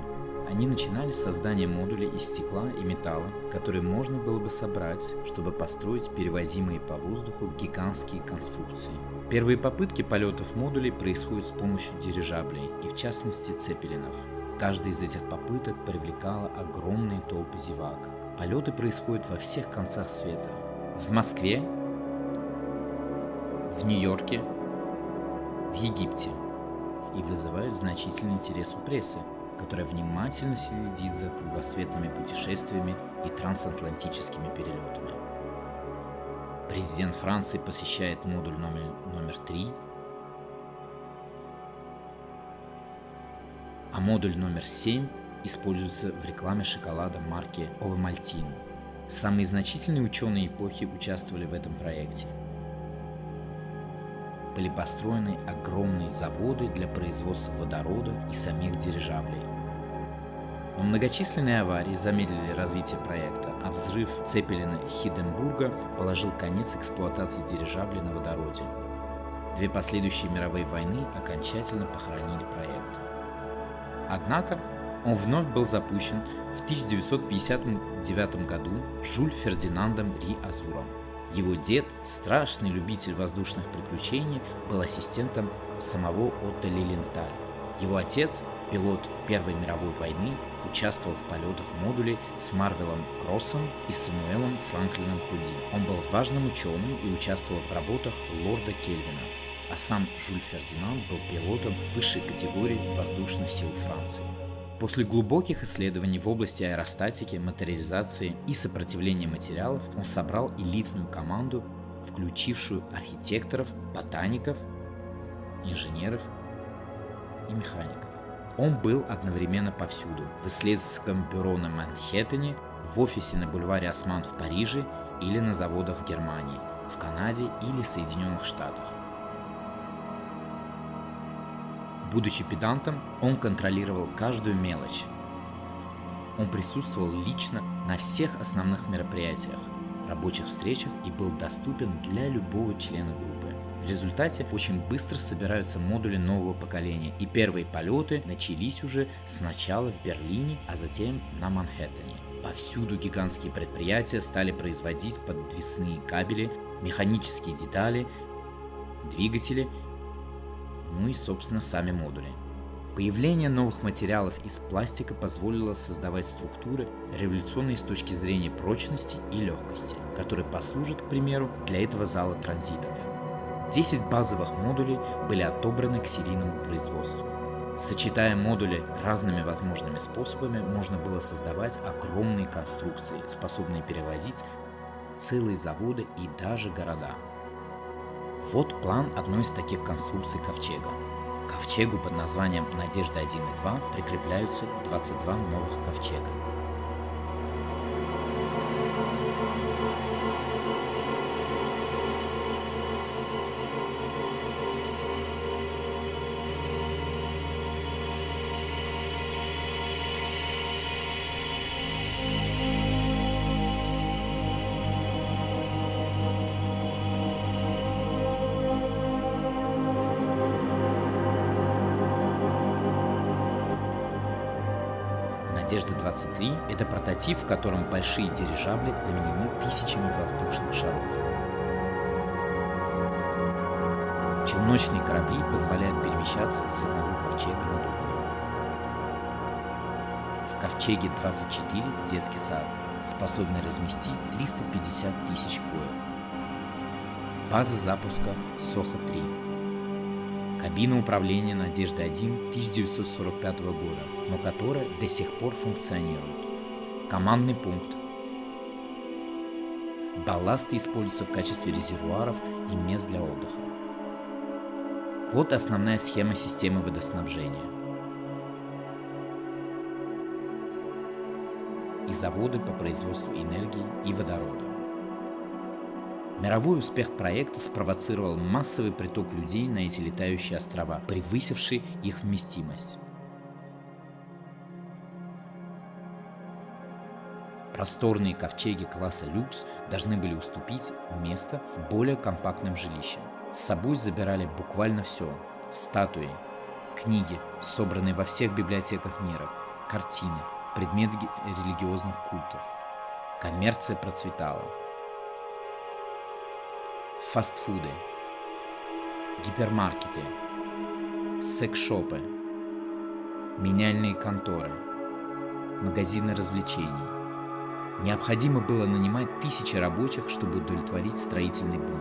Они начинали с создания модулей из стекла и металла, которые можно было бы собрать, чтобы построить перевозимые по воздуху гигантские конструкции. Первые попытки полетов модулей происходят с помощью дирижаблей, и в частности цепелинов. Каждая из этих попыток привлекала огромные толпы зевак. Полеты происходят во всех концах света. В Москве, в Нью-Йорке, в Египте. И вызывают значительный интерес у прессы, которая внимательно следит за кругосветными путешествиями и трансатлантическими перелетами. Президент Франции посещает модуль номер 3, а модуль номер 7 используется в рекламе шоколада марки Овамальтин. Самые значительные ученые эпохи участвовали в этом проекте. Были построены огромные заводы для производства водорода и самих дирижаблей. Но многочисленные аварии замедлили развитие проекта, а взрыв Цепелина Хинденбурга положил конец эксплуатации дирижаблей на водороде. Две последующие мировые войны окончательно похоронили проект. Однако он вновь был запущен в 1959 году Жюль Фердинандом Ри Азуром. Его дед, страшный любитель воздушных приключений, был ассистентом самого Отто Лилиенталь. Его отец, пилот Первой мировой войны, участвовал в полетах модулей с Марвелом Кроссом и Самуэлом Франклином Куди. Он был важным ученым и участвовал в работах лорда Кельвина, а сам Жюль Фердинанд был пилотом высшей категории воздушных сил Франции. После глубоких исследований в области аэростатики, материализации и сопротивления материалов он собрал элитную команду, включившую архитекторов, ботаников, инженеров и механиков. Он был одновременно повсюду: в исследовательском бюро на Манхэттене, в офисе на бульваре Осман в Париже или на заводах в Германии, в Канаде или Соединенных Штатах. Будучи педантом, он контролировал каждую мелочь. Он присутствовал лично на всех основных мероприятиях, рабочих встречах и был доступен для любого члена группы. В результате очень быстро собираются модули нового поколения, и первые полеты начались уже сначала в Берлине, а затем на Манхэттене. Повсюду гигантские предприятия стали производить подвесные кабели, механические детали, двигатели, ну и, собственно, сами модули. Появление новых материалов из пластика позволило создавать структуры, революционные с точки зрения прочности и легкости, которые послужат, к примеру, для этого зала транзитов. 10 базовых модулей были отобраны к серийному производству. Сочетая модули разными возможными способами, можно было создавать огромные конструкции, способные перевозить целые заводы и даже города. Вот план одной из таких конструкций ковчега. К ковчегу под названием «Надежда-1» и «2» прикрепляются 22 новых ковчега. Надежда-23 – это прототип, в котором большие дирижабли заменены тысячами воздушных шаров. Челночные корабли позволяют перемещаться с одного ковчега на другой. В ковчеге 24 детский сад, способный разместить 350 тысяч коек. База запуска Сохо-3. Кабина управления «Надежды-1» 1945 года, но которая до сих пор функционирует. Командный пункт. Балласты используются в качестве резервуаров и мест для отдыха. Вот основная схема системы водоснабжения. И заводы по производству энергии и водорода. Мировой успех проекта спровоцировал массовый приток людей на эти летающие острова, превысивший их вместимость. Просторные ковчеги класса люкс должны были уступить место более компактным жилищам. С собой забирали буквально все: статуи, книги, собранные во всех библиотеках мира, картины, предметы религиозных культов. Коммерция процветала. Фастфуды, гипермаркеты, секс-шопы, меняльные конторы, магазины развлечений. Необходимо было нанимать тысячи рабочих, чтобы удовлетворить строительный бум.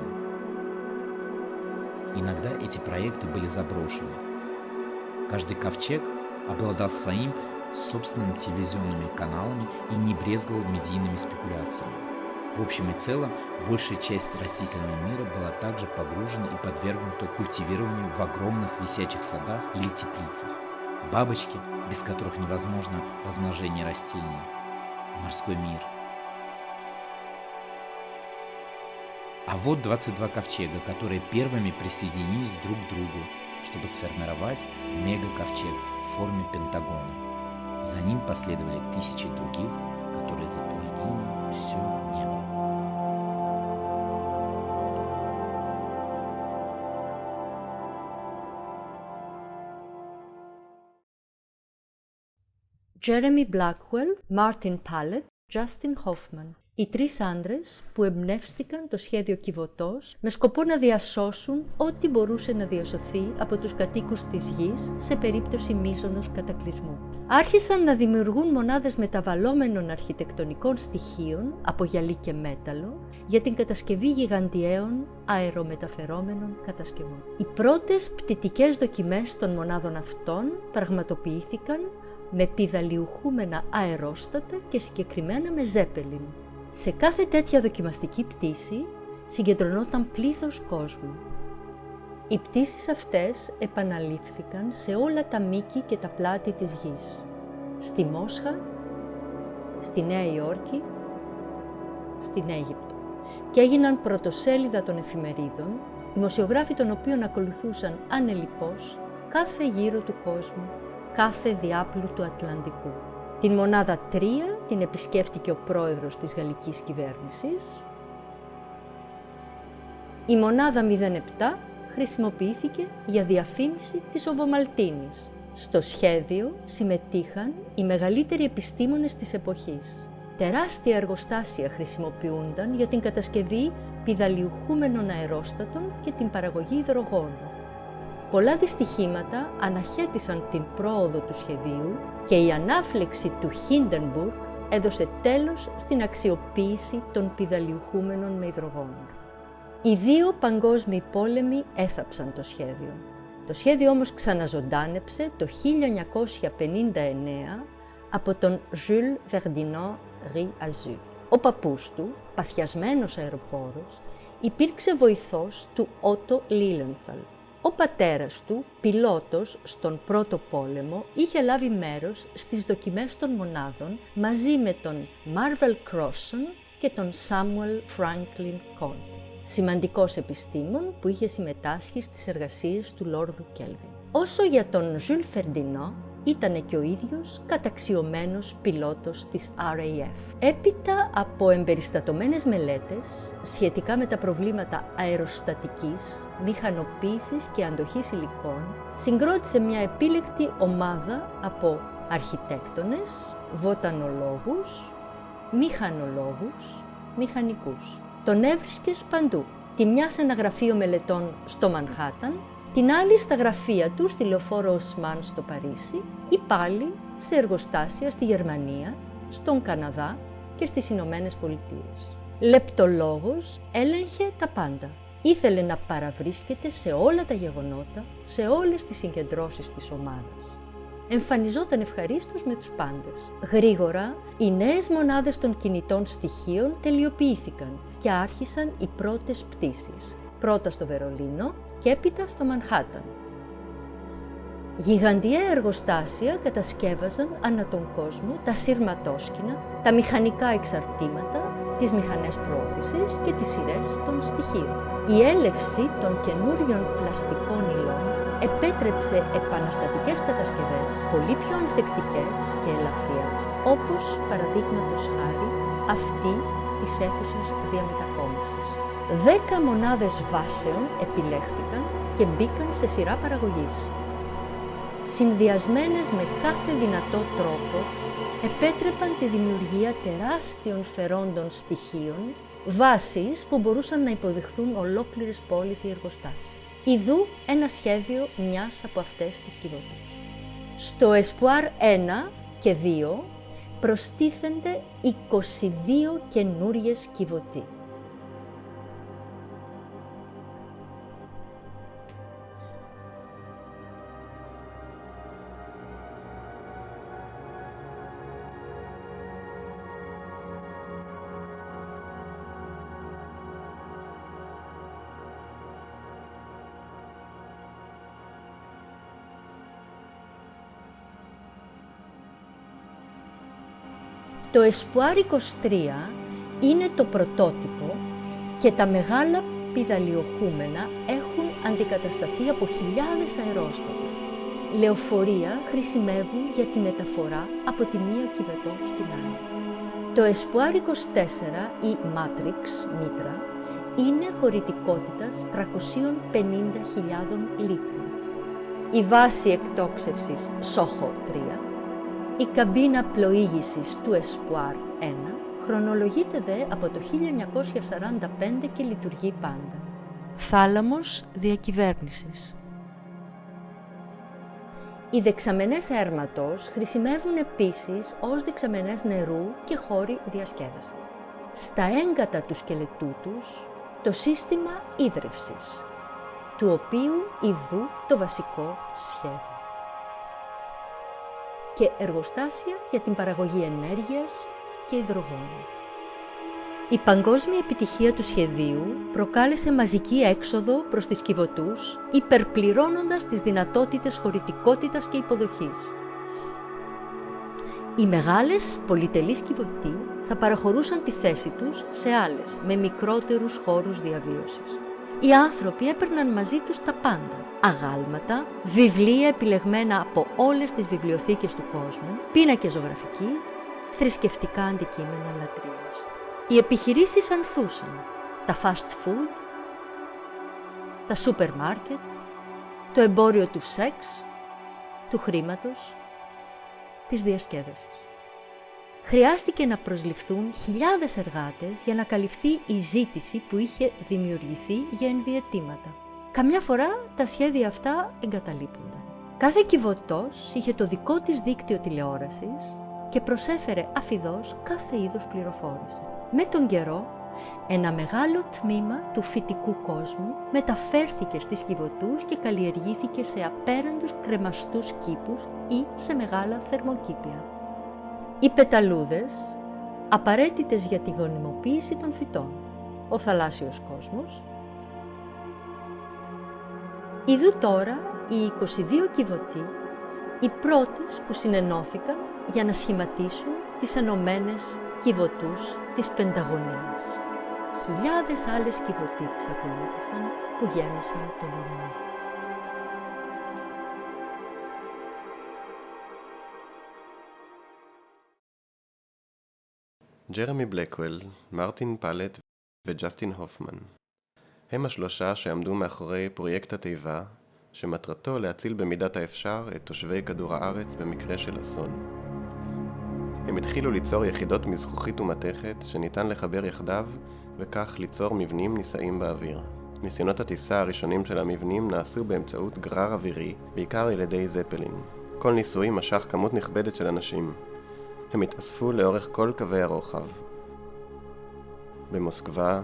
Иногда эти проекты были заброшены. Каждый ковчег обладал своим собственными телевизионными каналами и не брезговал медийными спекуляциями. В общем и целом, большая часть растительного мира была также погружена и подвергнута культивированию в огромных висячих садах или теплицах. Бабочки, без которых невозможно размножение растений. Морской мир. А вот 22 ковчега, которые первыми присоединились друг к другу, чтобы сформировать мега-ковчег в форме пентагона. За ним последовали тысячи других, которые заполонили все небо.
Jeremy Blackwell, Martin Pallet, Justin Hoffman. Οι τρεις άντρες που εμπνεύστηκαν το σχέδιο Κιβωτός με σκοπό να διασώσουν ό,τι μπορούσε να διασωθεί από τους κατοίκους της γης σε περίπτωση μείζωνος κατακλυσμού. Άρχισαν να δημιουργούν μονάδες μεταβαλλόμενων αρχιτεκτονικών στοιχείων από γυαλί και μέταλλο για την κατασκευή γιγαντιαίων αερομεταφερόμενων κατασκευών. Οι πρώτες πτυτικές δοκιμές των μονάδων αυτών πραγματοποιήθηκαν με πηδαλιουχούμενα αερόστατα και συγκεκριμένα με ζέπελιν. Σε κάθε τέτοια δοκιμαστική πτήση συγκεντρωνόταν πλήθος κόσμου. Οι πτήσεις αυτές επαναλήφθηκαν σε όλα τα μήκη και τα πλάτη της γης. Στη Μόσχα, στη Νέα Υόρκη, στην Αίγυπτο. Και έγιναν πρωτοσέλιδα των εφημερίδων, δημοσιογράφοι των οποίων ακολουθούσαν ανελιπώς κάθε γύρο του κόσμου, κάθε διάπλου του Ατλαντικού. Την μονάδα 3 την επισκέφτηκε ο πρόεδρος της γαλλικής κυβέρνησης. Η μονάδα 07 χρησιμοποιήθηκε για διαφήμιση της οβομαλτίνης. Στο σχέδιο συμμετείχαν οι μεγαλύτεροι επιστήμονες της εποχής. Τεράστια εργοστάσια χρησιμοποιούνταν για την κατασκευή πηδαλιουχούμενων αερόστατων και την παραγωγή υδρογόνου. Πολλά δυστυχήματα αναχέτησαν την πρόοδο του σχεδίου και η ανάφλεξη του Hindenburg έδωσε τέλος στην αξιοποίηση των πηδαλιουχούμενων με υδρογόνο. Οι δύο παγκόσμιοι πόλεμοι έθαψαν το σχέδιο. Το σχέδιο όμως ξαναζωντάνεψε το 1959 από τον Jules Ferdinand Riazu. Ο παππούς του, παθιασμένος αεροπόρος, υπήρξε βοηθός του Otto Lilienthal. Ο πατέρας του, πιλότος στον Πρώτο Πόλεμο, είχε λάβει μέρος στις δοκιμές των μονάδων μαζί με τον Marvel Crossan και τον Samuel Franklin Conte, σημαντικός επιστήμον που είχε συμμετάσχει στις εργασίες του Λόρδου Κέλβιν. Όσο για τον Jules Ferdinand, ήταν και ο ίδιος καταξιωμένος πιλότος της RAF. Έπειτα από εμπεριστατωμένες μελέτες σχετικά με τα προβλήματα αεροστατικής, μηχανοποίησης και αντοχής υλικών, συγκρότησε μια επίλεκτη ομάδα από αρχιτέκτονες, βοτανολόγους, μηχανολόγους, μηχανικούς. Τον έβρισκες παντού. Τη μια σε ένα γραφείο μελετών στο Μανχάταν, την άλλη στα γραφεία του στη λεωφόρο Οσμάν στο Παρίσι ή πάλι σε εργοστάσια στη Γερμανία, στον Καναδά και στις Ηνωμένες Πολιτείες. Λεπτολόγος, έλεγχε τα πάντα. Ήθελε να παραβρίσκεται σε όλα τα γεγονότα, σε όλες τις συγκεντρώσεις της ομάδας. Εμφανιζόταν ευχαρίστως με τους πάντες. Γρήγορα, οι νέες μονάδες των κινητών στοιχείων τελειοποιήθηκαν και άρχισαν οι πρώτες πτήσεις. Πρώτα στο Βερολίνο και έπειτα στο Μανχάταν. Γιγαντιαία εργοστάσια κατασκεύαζαν ανά τον κόσμο τα σύρματόσκηνα, τα μηχανικά εξαρτήματα, τις μηχανές προώθησης και τις σειρές των στοιχείων. Η έλευση των καινούριων πλαστικών υλών επέτρεψε επαναστατικές κατασκευές πολύ πιο ανθεκτικές και ελαφριές, όπως παραδείγματος χάρη αυτή της αίθουσας διαμετακόμισης. 10 μονάδες βάσεων επιλέχθηκαν και μπήκαν σε σειρά παραγωγής. Συνδυασμένες με κάθε δυνατό τρόπο, επέτρεπαν τη δημιουργία τεράστιων φερόντων στοιχείων, βάσεις που μπορούσαν να υποδεχθούν ολόκληρες πόλεις ή εργοστάσια. Ιδού ένα σχέδιο μιας από αυτές τις κυβωτούς. Στο Espoir 1 και 2 προστίθενται 22 καινούριες κυβωτοί. Το Espoir 23 είναι το πρωτότυπο και τα μεγάλα πηδαλιοχούμενα έχουν αντικατασταθεί από χιλιάδες αερόστατα. Λεωφορεία χρησιμεύουν για τη μεταφορά από τη μία κυβωτό στην άλλη. Το Espoir 24 ή Matrix Mitra είναι χωρητικότητας 350.000 λίτρων. Η βάση εκτόξευσης Soho 3, η καμπίνα πλοήγησης του Espoir 1 χρονολογείται δε από το 1945 και λειτουργεί πάντα. Θάλαμος διακυβέρνησης. Οι δεξαμενές έρματος χρησιμεύουν επίσης ως δεξαμενές νερού και χώροι διασκέδασης. Στα έγκατα του σκελετού τους, το σύστημα ίδρυυσης, του οποίου ιδού το βασικό σχέδιο, και εργοστάσια για την παραγωγή ενέργειας και υδρογόνου. Η παγκόσμια επιτυχία του σχεδίου προκάλεσε μαζική έξοδο προς τις κυβωτούς, υπερπληρώνοντας τις δυνατότητες χωρητικότητας και υποδοχής. Οι μεγάλες πολυτελείς κυβωτοί θα παραχωρούσαν τη θέση τους σε άλλες, με μικρότερους χώρους διαβίωσης. Οι άνθρωποι έπαιρναν μαζί τους τα πάντα. Αγάλματα, βιβλία επιλεγμένα από όλες τις βιβλιοθήκες του κόσμου, πίνακες ζωγραφικής, θρησκευτικά αντικείμενα λατρείας. Οι επιχειρήσεις ανθούσαν. Τα fast food, τα σούπερ μάρκετ, το εμπόριο του σεξ, του χρήματος, της διασκέδασης. Χρειάστηκε να προσληφθούν χιλιάδες εργάτες για να καλυφθεί η ζήτηση που είχε δημιουργηθεί για ενδιαιτήματα. Καμιά φορά τα σχέδια αυτά εγκαταλείπονταν. Κάθε κυβωτός είχε το δικό της δίκτυο τηλεόρασης και προσέφερε αφιδώς κάθε είδους πληροφόρηση. Με τον καιρό, ένα μεγάλο τμήμα του φυτικού κόσμου μεταφέρθηκε στις κυβωτούς και καλλιεργήθηκε σε απέραντους κρεμαστούς κήπους ή σε μεγάλα θερμοκήπια. Οι πεταλούδες, απαραίτητες για τη γονιμοποίηση των φυτών, ο θαλάσσιος κόσμος. Ιδού τώρα οι 22 κυβωτοί, οι πρώτες που συνενώθηκαν για να σχηματίσουν τις ενωμένες κυβωτούς της Πενταγωνίας. Χιλιάδες άλλες κυβωτοί τις ακολούθησαν που γέμισαν τον ουρανό.
ג'רמי בלקוול, מרטין פלט וג'סטין הופמן הם השלושה שעמדו מאחורי פרויקט התיבה שמטרתו להציל במידת האפשר את תושבי כדור הארץ במקרה של אסון. הם התחילו ליצור יחידות מזכוכית ומתכת שניתן לחבר יחדיו וכך ליצור מבנים נישאים באוויר. ניסיונות הטיסה הראשונים של המבנים נעשו באמצעות גרר אווירי, בעיקר על ידי זפלין. כל ניסוי משך כמות נכבדת של אנשים. הם התאספו לאורך כל קווי הרוחב. במוסקבה,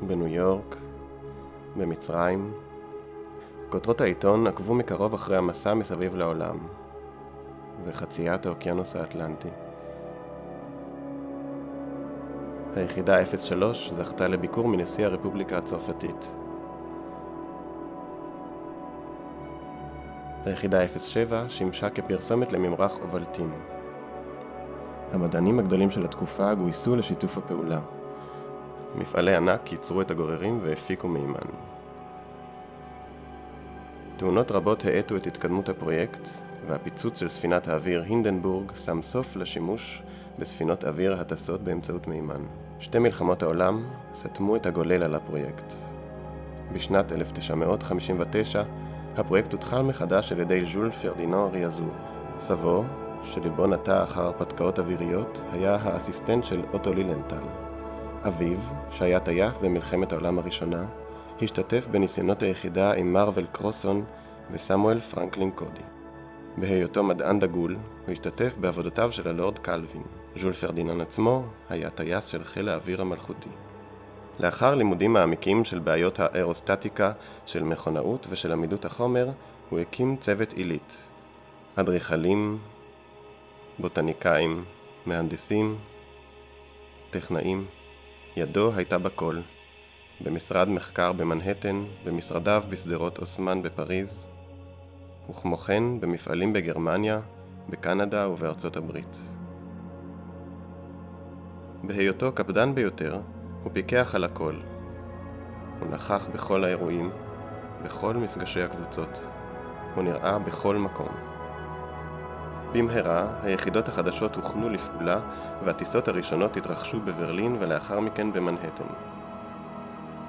בניו יורק, במצרים. כותרות העיתון עקבו מקרוב אחרי המסע מסביב לעולם, וחציית האוקיינוס האטלנטי. היחידה 03 זכתה לביקור מנשיא הרפובליקה הצרפתית. היחידה 07 שימשה כפרסומת לממרח אובלטין. המדענים הגדולים של התקופה גויסו לשיתוף הפעולה. מפעלי ענק ייצרו את הגוררים והפיקו מימן. תאונות רבות האטו את התקדמות הפרויקט, והפיצוץ של ספינת האוויר הינדנבורג שם סוף לשימוש בספינות אוויר הטסות באמצעות מימן. שתי מלחמות העולם סתמו את הגולל על הפרויקט. בשנת 1959 הפרויקט הותחל מחדש על ידי ז'ול פרדינן ריאזור. סבו, שליבו נטה אחר הרפתקאות אוויריות, היה האסיסטנט של אוטו לילנטל. אביו, שהיה טייס במלחמת העולם הראשונה, השתתף בניסיונות היחידה עם מרוול קרוסון וסמואל פרנקלין קודי. בהיותו מדען דגול, הוא השתתף בעבודותיו של הלורד קלווין. ז'ול פרדינן עצמו היה טייס של חיל האוויר המלכותי. לאחר לימודים מעמיקים של בעיות האירוסטטיקה, של מכונאות ושל עמידות החומר, הוא הקים צוות עילית. אדריכלים, בוטניקאים, מהנדסים, טכנאים. ידו הייתה בכל. במשרד מחקר במנהטן, במשרדיו בשדרות אוסמן בפריז, וכמו כן במפעלים בגרמניה, בקנדה ובארצות הברית. בהיותו קפדן ביותר, הוא פיקח על הכל. הוא נכח בכל האירועים, בכל מפגשי הקבוצות. הוא נראה בכל מקום. במהרה, היחידות החדשות הוכנו לפעולה, והטיסות הראשונות התרחשו בברלין ולאחר מכן במנהטן.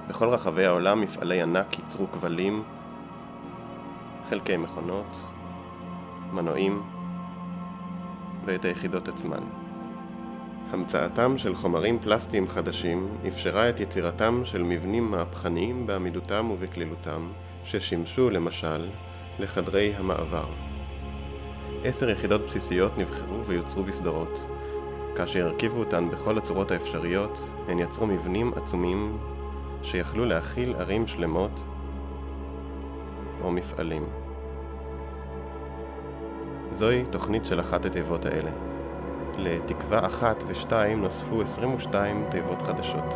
בכל רחבי העולם מפעלי ענק ייצרו כבלים, חלקי מכונות, מנועים ואת היחידות עצמן. המצאתם של חומרים פלסטיים חדשים אפשרה את יצירתם של מבנים מהפכניים בעמידותם ובכלילותם, ששימשו למשל לחדרי המעבר. 10 יחידות בסיסיות נבחרו ויוצרו בסדרות. כאשר הרכיבו אותן בכל הצורות האפשריות, הן יצרו מבנים עצומים שיכלו להכיל ערים שלמות או מפעלים. זוהי תוכנית של אחת התיבות האלה. לתקווה 1 ו-2 נוספו 22 תיבות חדשות.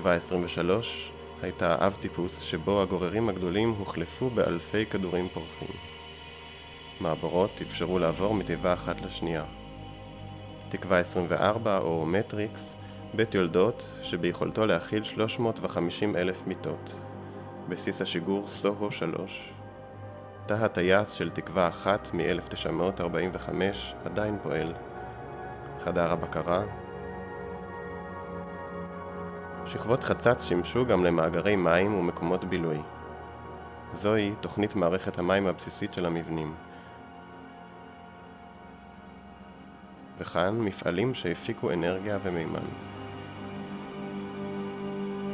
תקווה 23 הייתה אב טיפוס שבו הגוררים הגדולים הוחלפו באלפי כדורים פורחים. מעבורות אפשרו לעבור מתיבה אחת לשנייה. תקווה 24 או מטריקס, בית יולדות שביכולתו להכיל 350,000 מיטות. בסיס השיגור סוהו 3. תא הטייס של תקווה 1 מ-1945 עדיין פועל. חדר הבקרה. שכבות חצץ שימשו גם למאגרי מים ומקומות בילוי. זוהי תוכנית מערכת המים הבסיסית של המבנים. וכאן מפעלים שהפיקו אנרגיה ומימן.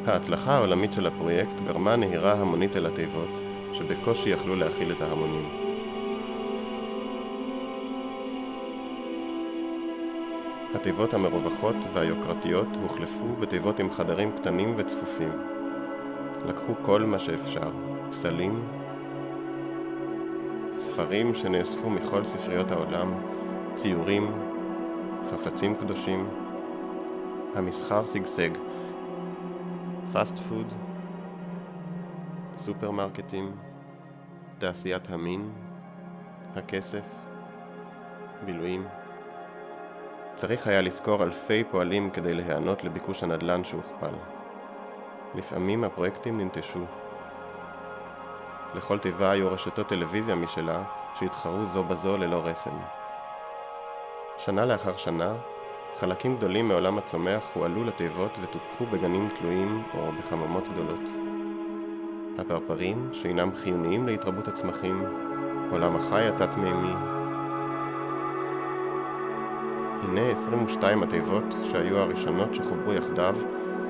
ההצלחה העולמית של הפרויקט גרמה נהירה המונית אל התיבות, שבקושי יכלו להכיל את ההמונים. התיבות המרווחות והיוקרתיות הוחלפו בתיבות עם חדרים קטנים וצפופים. לקחו כל מה שאפשר, פסלים, ספרים שנאספו מכל ספריות העולם, ציורים, חפצים קדושים. המסחר שגשג, פאסט פוד, סופרמרקטים, תעשיית המין, הכסף, בילויים. צריך היה לזכור אלפי פועלים כדי להיענות לביקוש הנדל"ן שהוכפל. לפעמים הפרויקטים ננטשו. לכל תיבה היו רשתות טלוויזיה משלה שהתחרו זו בזו ללא רסן. שנה לאחר שנה, חלקים גדולים מעולם הצומח הועלו לתיבות וטופחו בגנים תלויים או בחממות גדולות. הפרפרים, שהינם חיוניים להתרבות הצמחים, עולם החי התת-מימי. הנה 22 התיבות שהיו הראשונות שחוברו יחדיו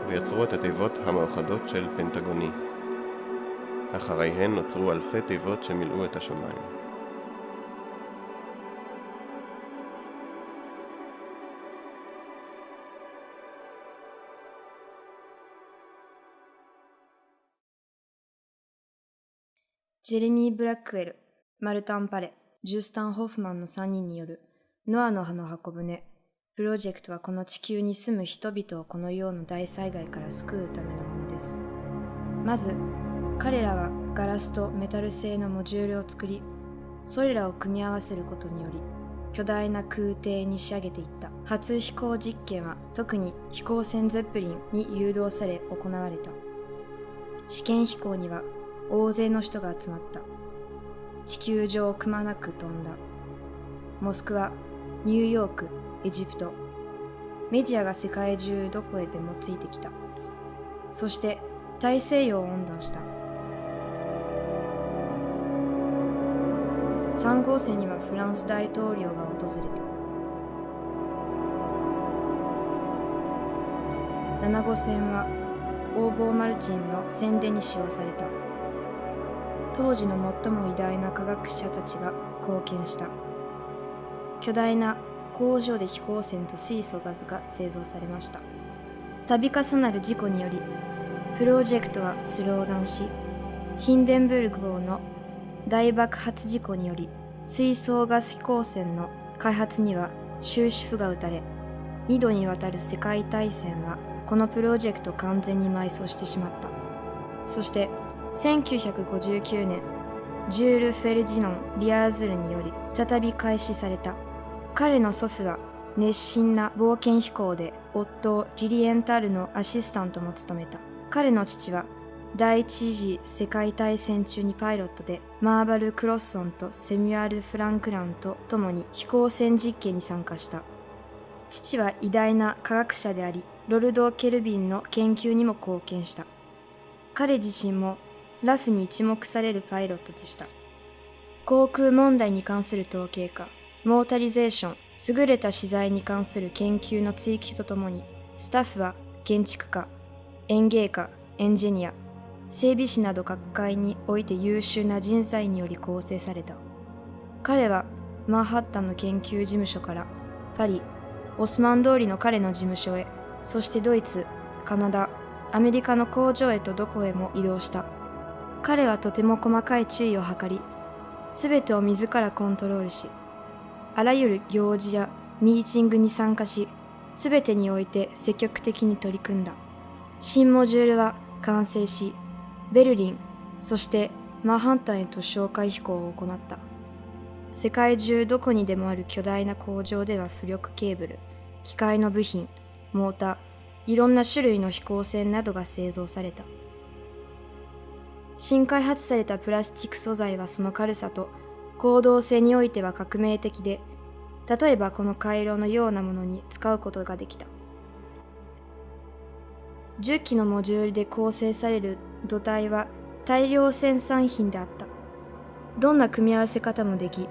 ויצרו את התיבות המאוחדות של פנטגוני. אחריהן נוצרו אלפי תיבות שמילאו את השמיים.
ジェレミー・ブラックウェル、マルタン・パレ、ジュスタン・ホフマンの3人によるノアの箱舟。プロジェクトはこの地球に住む人々をこのような大災害から救うためのものです。まず、彼らはガラスとメタル製のモジュールを作り、それらを組み合わせることにより、巨大な空挺に仕上げていった。初飛行実験は特に飛行船ゼッペリンに誘導され行われた。試験飛行には大勢の人が集まった。地球上をくまなく飛んだ。モスクワ、ニューヨーク、エジプト。メディアが世界中どこへでもついてきた。そして大西洋を横断した。3号線にはフランス大統領が訪れた。7号線はオーボー・マルチンの宣伝に使用された。当時の最も偉大な科学者たちが貢献した。巨大な工場で飛行船と水素ガスが製造されました。度重なる事故によりプロジェクトはスローダウンし、ヒンデンブルグ号の大爆発事故により水素ガス飛行船の開発には終止符が打たれ、2度にわたる世界大戦はこのプロジェクトを完全に埋葬してしまった。そして1959年、ジュール・フェルディナン・ビアーズルにより再び開始された。彼の祖父は熱心な冒険飛行で夫リリエンタルのアシスタントも務めた。彼の父は第一次世界大戦中にパイロットで、マーバル・クロッソンとセミュアル・フランクランと共に飛行船実験に参加した。父は偉大な科学者であり、ロルド・ケルビンの研究にも貢献した。彼自身もラフに一目されるパイロットでした。航空問題に関する統計化、モータリゼーション、優れた資材に関する研究の追求とともに、スタッフは建築家、園芸家、エンジニア、整備士など各界において優秀な人材により構成された。彼はマンハッタンの研究事務所からパリ、オスマン通りの彼の事務所へ、そしてドイツ、カナダ、アメリカの工場へとどこへも移動した。彼はとても細かい注意を図り、すべてを自らコントロールし、あらゆる行事やミーティングに参加し、すべてにおいて積極的に取り組んだ。新モジュールは完成し、ベルリン、そしてマンハッタンへと哨戒飛行を行った。世界中どこにでもある巨大な工場では浮力ケーブル、機械の部品、モーター、いろんな種類の飛行船などが製造された。新開発されたプラスチック素材はその軽さと行動性においては革命的で、例えばこの回路のようなものに使うことができた。10機のモジュールで構成される土台は大量生産品であった。どんな組み合わせ方もでき、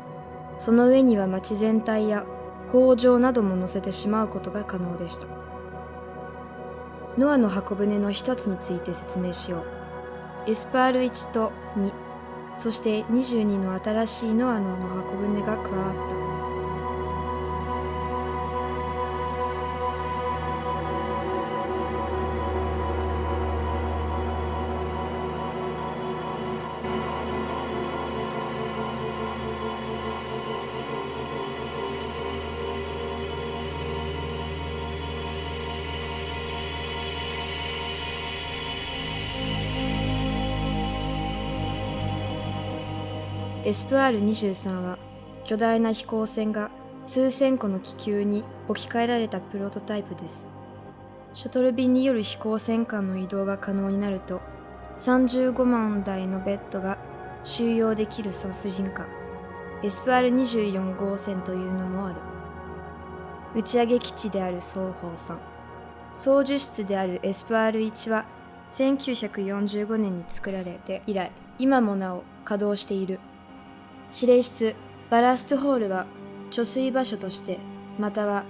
その上には町全体や工場なども載せてしまうことが可能でした。ノアの箱舟の一つについて説明しよう。エスパール1と2、そして22の新しいノアの箱舟が加わった。エスプアール23は巨大な飛行船が数千個の気球に置き換えられたプロトタイプです。シャトル便による飛行船間の移動が可能になると、35万台のベッドが収容できる産婦人科、エスプアール24号線というのもある。打ち上げ基地である双方3、操縦室であるエスプアール1は1945年に作られて以来、今もなお稼働している。指令室バラストホールは貯水場所としてまたは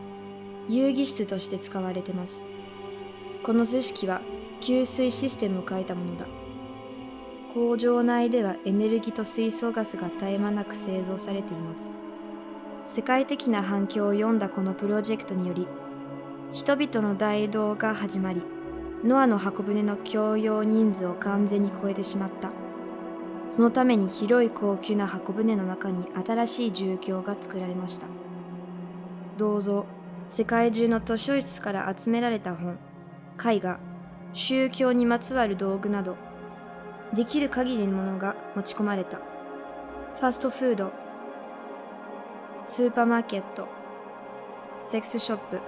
遊戯室として使われています。この組織は給水システムを変えたものだ。工場内ではエネルギーと水素ガスが絶え間なく製造されています。世界的な反響を読んだこのプロジェクトにより、人々の大移動が始まり、ノアの箱舟の共用人数を完全に超えてしまった。そのために広い高級な箱舟の中に新しい住居が作られました。銅像、世界中の図書室から集められた本、絵画、宗教にまつわる道具など、できる限りのものが持ち込まれた。ファストフード、スーパーマーケット、セックスショップ、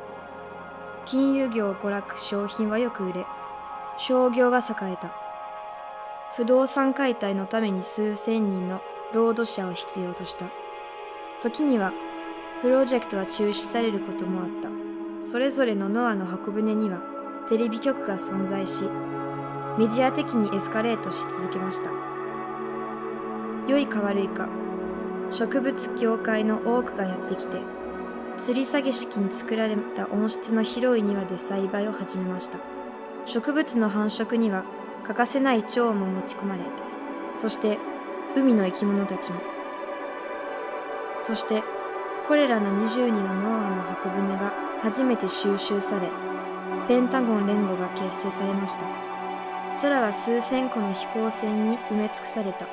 金融業、娯楽、商品はよく売れ、商業は栄えた。不動産解体のために数千人の労働者を必要とした。時にはプロジェクトは中止されることもあった。それぞれのノアの箱舟にはテレビ局が存在し、メディア的にエスカレートし続けました。良いか悪いか、植物協会の多くがやってきて、吊り下げ式に作られた温室の広い庭で栽培を始めました。植物の繁殖には欠かせない蝶も持ち込まれ、そして海の生き物たちも。そしてこれらの22のノアの箱舟が初めて収集され、ペンタゴン連合が結成されました。空は数千個の飛行船に埋め尽くされた。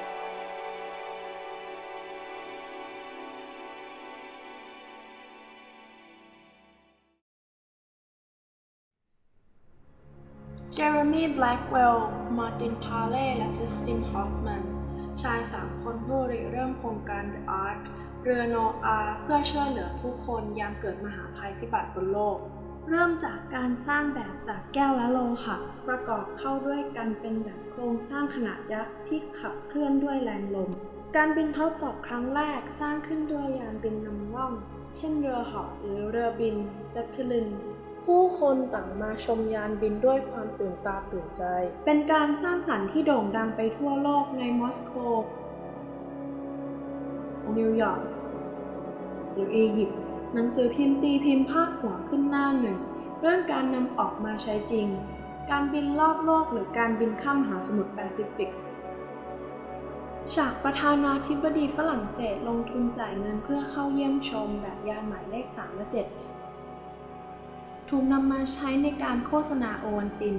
เจเรมี แบล็กเวลล์ มาร์ติน พาเล่ และจัสติน ฮอฟแมน ชาย3 คนผู้ริเริ่มโครงการ The Ark เรือโนอาห์เพื่อช่วยเหลือผู้คนยามเกิดมหาภัยพิบัติบนโลก เริ่มจากการสร้างแบบจากแก้วและโลหะประกอบเข้าด้วยกันเป็นแบบโครงสร้างขนาดยักษ์ที่ขับเคลื่อนด้วยแรงลม การบินทดสอบครั้งแรกสร้างขึ้นด้วยยานบินนำร่องเช่นเรือเหาะหรือเรือบินเซปเพลิน ผู้คนต่างมาชมยานบินด้วยความตื่นตาตื่นใจเป็นการสร้างสรรค์ที่โด่งดังไปทั่วโลกในมอสโกนิวยอร์กหรืออียิปต์หนังสือพิมพ์ตีพิมพ์พาดหัวขึ้นหน้าหนึ่งเรื่องการนำออกมาใช้จริงการบินรอบโลกหรือการบินข้ามมหาสมุทรแปซิฟิกฉากประธานาธิบดีฝรั่งเศสลงทุนจ่ายเงินเพื่อเข้าเยี่ยมชมแบบยานหมายเลข 3 และ 7 ถูกนำมาใช้ในการโฆษณาโอวัลติน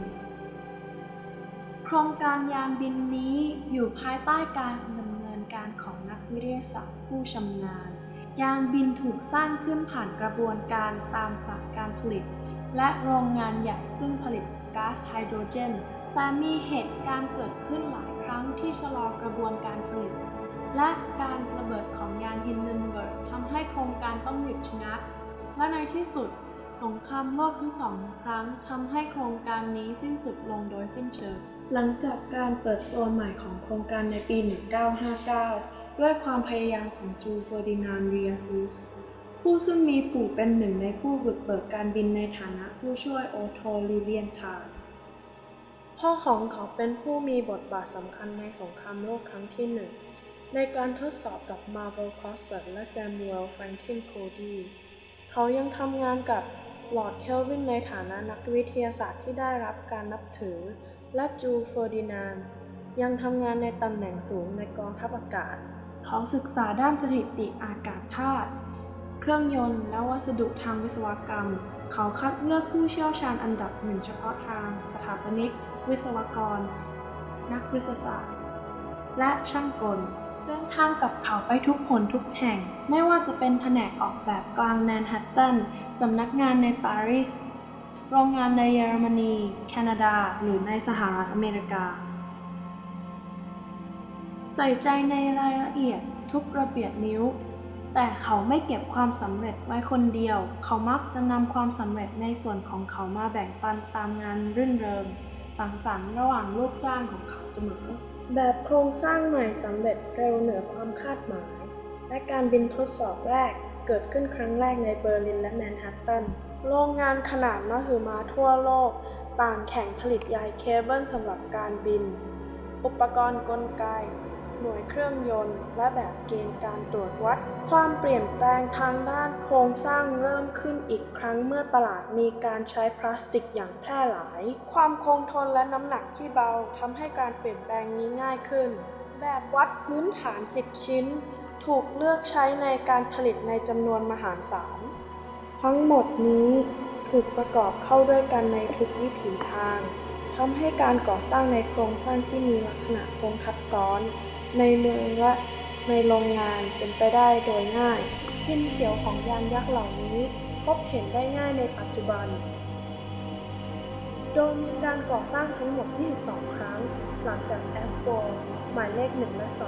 โครงการยานบินนี้อยู่ภายใต้การดำเนินการของนักวิทยาศาสตร์ผู้ชำนาญยานบินถูกสร้างขึ้นผ่านกระบวนการตามศาสตร์การผลิตและโรงงานใหญ่ซึ่งผลิตก๊าซไฮโดรเจนแต่มีเหตุการณ์เกิดขึ้นหลายครั้งที่ชะลอกระบวนการผลิตและการระเบิดของยานฮินเดนเบิร์กทำให้โครงการต้องหยุดชะงักและในที่สุดสงครามโลกทั้ง2 ครั้งทำให้โครงการนี้สิ้นสุดลงโดยสิ้นเชิงหลังจากการเปิดตัวใหม่ของโครงการในปี 1959 ด้วยความพยายามของจูเฟอร์ดินานด์ เรียซูสผู้ซึ่งมีปู่เป็นหนึ่งในผู้บุกเบิกการบินในฐานะผู้ช่วยโอโท ลิเลียนทาร์พ่อของเขาเป็นผู้มีบทบาทสำคัญในสงครามโลกครั้งที่ 1ในการทดสอบกับมาร์เวล ครอสสันและแซมูเอล แฟรงคิน โคดีเขายังทำงานกับลอร์ด เคลวินในฐานะนักวิทยาศาสตร์ที่ได้รับการนับถือและจูเฟอร์ดินานด์ยังทำงานในตำแหน่งสูงในกองทัพอากาศเขาศึกษาด้านสถิติอากาศธาตุเครื่องยนต์และวัสดุทางวิศวกรรมเขาคัดเลือกผู้เชี่ยวชาญอันดับ 1เฉพาะทางสถาปนิกวิศวกรนักวิทยาศาสตร์และช่างกลเดินทางกับเขาไปทุกหนทุกแห่งไม่ว่าจะเป็นแผนกออกแบบกลางแมนฮัตตันสำนักงานในปารีสโรงงานในเยอรมนีแคนาดาหรือในสหรัฐอเมริกาใส่ใจในรายละเอียดทุกระเบียดนิ้วแต่เขาไม่เก็บความสำเร็จไว้คนเดียวเขามักจะนำความสำเร็จในส่วนของเขามาแบ่งปันตามงานรื่นเริงสังสรรค์ระหว่างลูกจ้างของเขาเสมอแบบโครงสร้างใหม่สำเร็จเร็วเหนือความคาดหมายและการบินทดสอบแรกเกิดขึ้นครั้งแรกในเบอร์ลินและแมนฮัตตันโรงงานขนาดมหึมาทั่วโลกต่างแข่งผลิตใยเคเบิลสำหรับการบินอุปกรณ์กลไกหน่วยเครื่องยนต์และแบบเกณฑ์การตรวจวัดความเปลี่ยนแปลงทางด้านโครงสร้างเริ่มขึ้นอีกครั้งเมื่อตลาดมีการใช้พลาสติกอย่างแพร่หลายความคงทนและน้ำหนักที่เบาทำให้การเปลี่ยนแปลงนี้ง่ายขึ้นแบบวัดพื้นฐาน10 ชิ้นถูกเลือกใช้ในการผลิตในจำนวนมหาศาลทั้งหมดนี้ถูกประกอบเข้าด้วยกันในทุกวิถีทางทำให้การก่อสร้างในโครงสร้างที่มีลักษณะโค้งทับซ้อน ในเมืองและในโรงงานเป็นไปได้โดยง่ายพิมพ์เขียวของยานยักษ์เหล่านี้พบเห็นได้ง่ายในปัจจุบันโดยมีการก่อสร้างทั้งหมด22ครั้งหลังจากแอสโปหมายเลข1และ2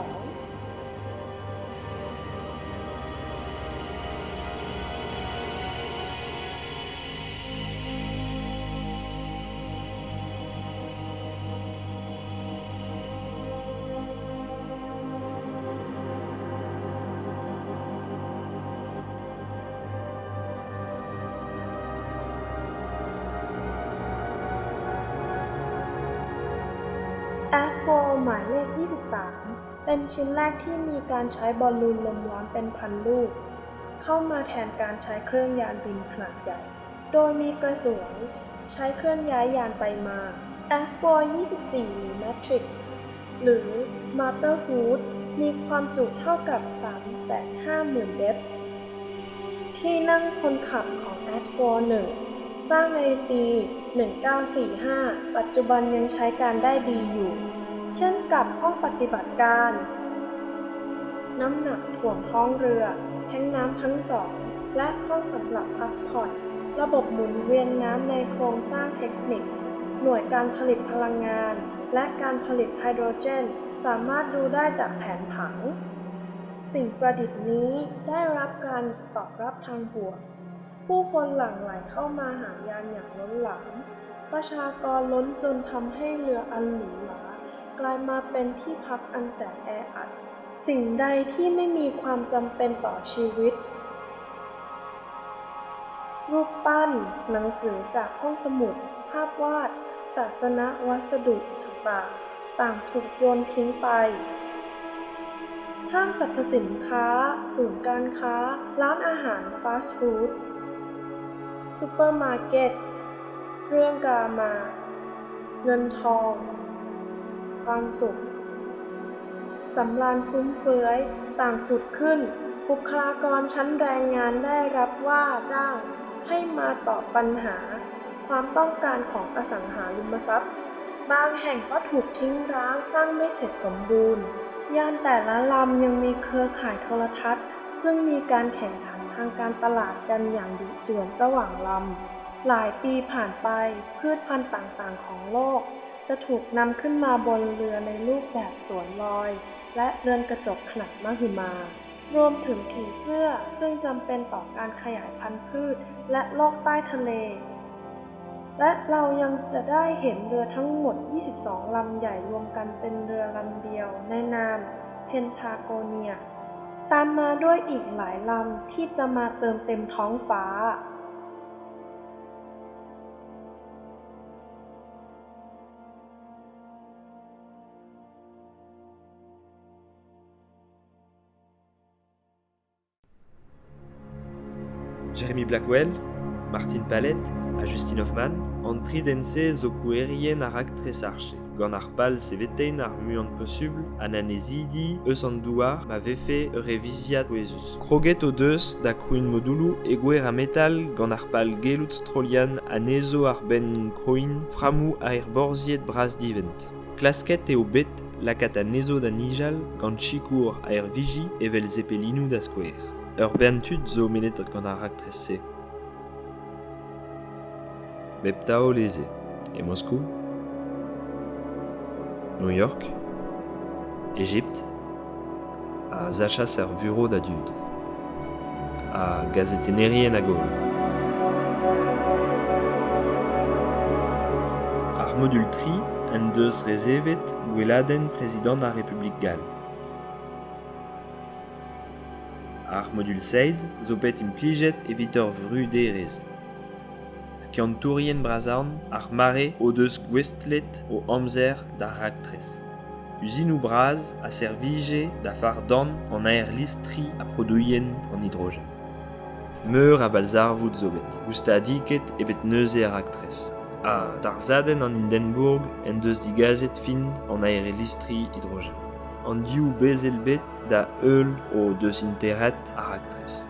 แอสโปหมายเลข23เป็นชิ้นแรกที่มีการใช้บอลลูนลมร้อนเป็นพันลูกเข้ามาแทนการใช้เครื่องยานบินขนาดใหญ่โดยมีกระสวยใช้เคลื่อนย้ายยานไปมาแอสโป24หรือ Matrix หรือ Motherhood มีความจุเท่ากับ 350,000 เดฟที่นั่งคนขับของแอสโป1สร้างในปี 1945 ปัจจุบันยังใช้การได้ดีอยู่เช่นกับห้องปฏิบัติการน้ำหนักถ่วงท้องเรือแท้งน้ำทั้งสองและห้องสำหรับพักผ่อนระบบหมุนเวียนน้ำในโครงสร้างเทคนิคหน่วยการผลิตพลังงานและการผลิตไฮโดรเจนสามารถดูได้จากแผนผังสิ่งประดิษฐ์นี้ได้รับการตอบรับทางบวกผู้คนหลั่งไหลเข้ามาหายานอย่างล้นหลามประชากรล้นจนทำให้เรืออันหรูหรากลายมาเป็นที่พักอันแสนแออัดสิ่งใดที่ไม่มีความจำเป็นต่อชีวิตรูปปั้นหนังสือจากห้องสมุดภาพวาดศาสนวัสดุต่างๆถูกโยนทิ้งไปห้างสรรพสินค้าศูนย์การค้าร้านอาหารฟาสต์ฟู้ดซุปเปอร์มาร์เก็ตเครื่องกามาเงินทองความสุขสำราญฟุ่มเฟือยต่างผุดขึ้นบุคลากรชั้นแรงงานได้รับว่าจ้างให้มาตอบปัญหาความต้องการของอสังหาริมทรัพย์บางแห่งก็ถูกทิ้งร้างสร้างไม่เสร็จสมบูรณ์ยานแต่ละลำยังมีเครือข่ายโทรทัศน์ซึ่งมีการแข่งขันทางการตลาดกันอย่างดุเดือดระหว่างลำหลายปีผ่านไปพืชพันธุ์ต่างๆของโลกจะถูกนำขึ้นมาบนเรือในรูปแบบสวนลอยและเรือนกระจกขนาดมหึมารวมถึงผีเสื้อซึ่งจำเป็นต่อการขยายพันธุ์พืชและโลกใต้ทะเลและเรายังจะได้เห็นเรือทั้งหมด22ลำใหญ่รวมกันเป็นเรือลำเดียวในนามเพนทาโกเนียตามมาด้วยอีกหลายลำที่จะมาเติมเต็มท้องฟ้า
Jeremy Blackwell, Martin Palette, a Justin Hoffman, Antridense zokuerien arak tresarche. Gant ar pal sevetein ar muant possible, ananesidi, eus an douar, ma vefe reviziat oezus. Kroget o deus da kruin modulu e gwer a metal gant ar pal gelout strolian anezo ar ben kroin framou a er borziet braz divent. Klasket eo bet lakat anezo da nijal gant chikour a er viji evel zepelinou da skwer. Ur bentud zo menetot gant ar rak tresse. Bep tao leze. E Moscou, New York, Égypte, a zachas ar vuro da dud, a gazetenerien a gol. Ar modul 3 en deus rezevet gweladen prezident a Republik Gal. Ar modul 16 zo pet implijet evit ur vru derez. Skiantourien brazaon ar mare o deus gwestlet o amzer da raktres. Usinou braz a servige da fardan an aer listri a produien an hydrogen. Meur a valzarvout zo bet, gousta adiket e bet neuze a raktres. A darzaden an Hindenburg en deus digazet fin an aer listri hydrogen. An diou bezel bet da eul o deus interet a raktres.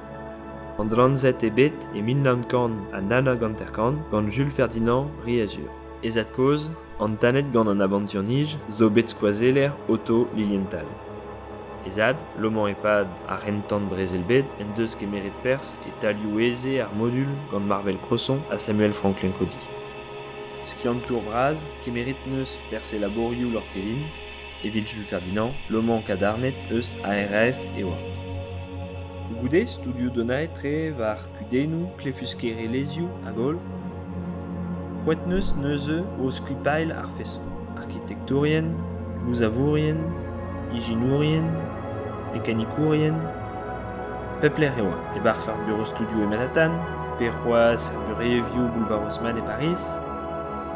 An dranzet e bet e minlankan a nana ganterkan gant Jules Ferdinand Riazur. Ezat koz, an tanet gant an aventur nij zo bet skoazeller auto liliental. Ezad, Loman Epad a Rentan Brezelbed, en deus kemeret pers et talioeze ar modul gant Marvel Crosson a Samuel Franklin Cody. Skiantour braz, kemeret neus pers e laborioù lor Kevin, evit Jules Ferdinand, Loman kadarnet eus ARF e oa. Goude, studio donae tre var kudenou, klefuskere leziou, a gol. C'hwetneus neuze o skripail ar feso. Architecturien, mouzavourien, hyginourien, mécanikourien, pepler e oa. E bar sar bureau studio e Manhattan, perroaz ar bureviou boulevard Haussmann e Paris,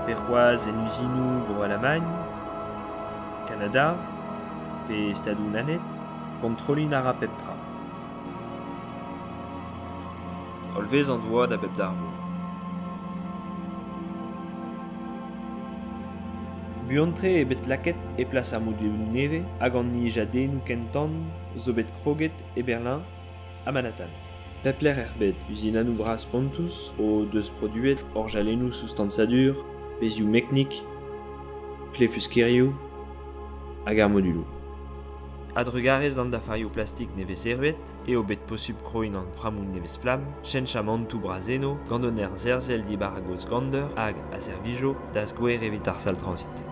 perroaz en usinou bro Allemagne, Canada, pe stadou nanet, kontrolin ara peptra. Olvez an doa da bep d'arvo. Buantre e bet laket e plas ar modul neve hag an ni jadennou kentan zo bet kroget e Berlin a Manhattan. Pepler erbet usinanou bras pontus o deus produet hor jalenou sustansadur, peziou meknik, klefuskerioù hag ar modulou. Adrugarez d'an dafario plastik nevez ervet e o bet posub kroin an framoun nevez flam, chenchamantou brazeno, gandoner zerzel di baragoz gander hag a servijo das gwer evit ar sal transit.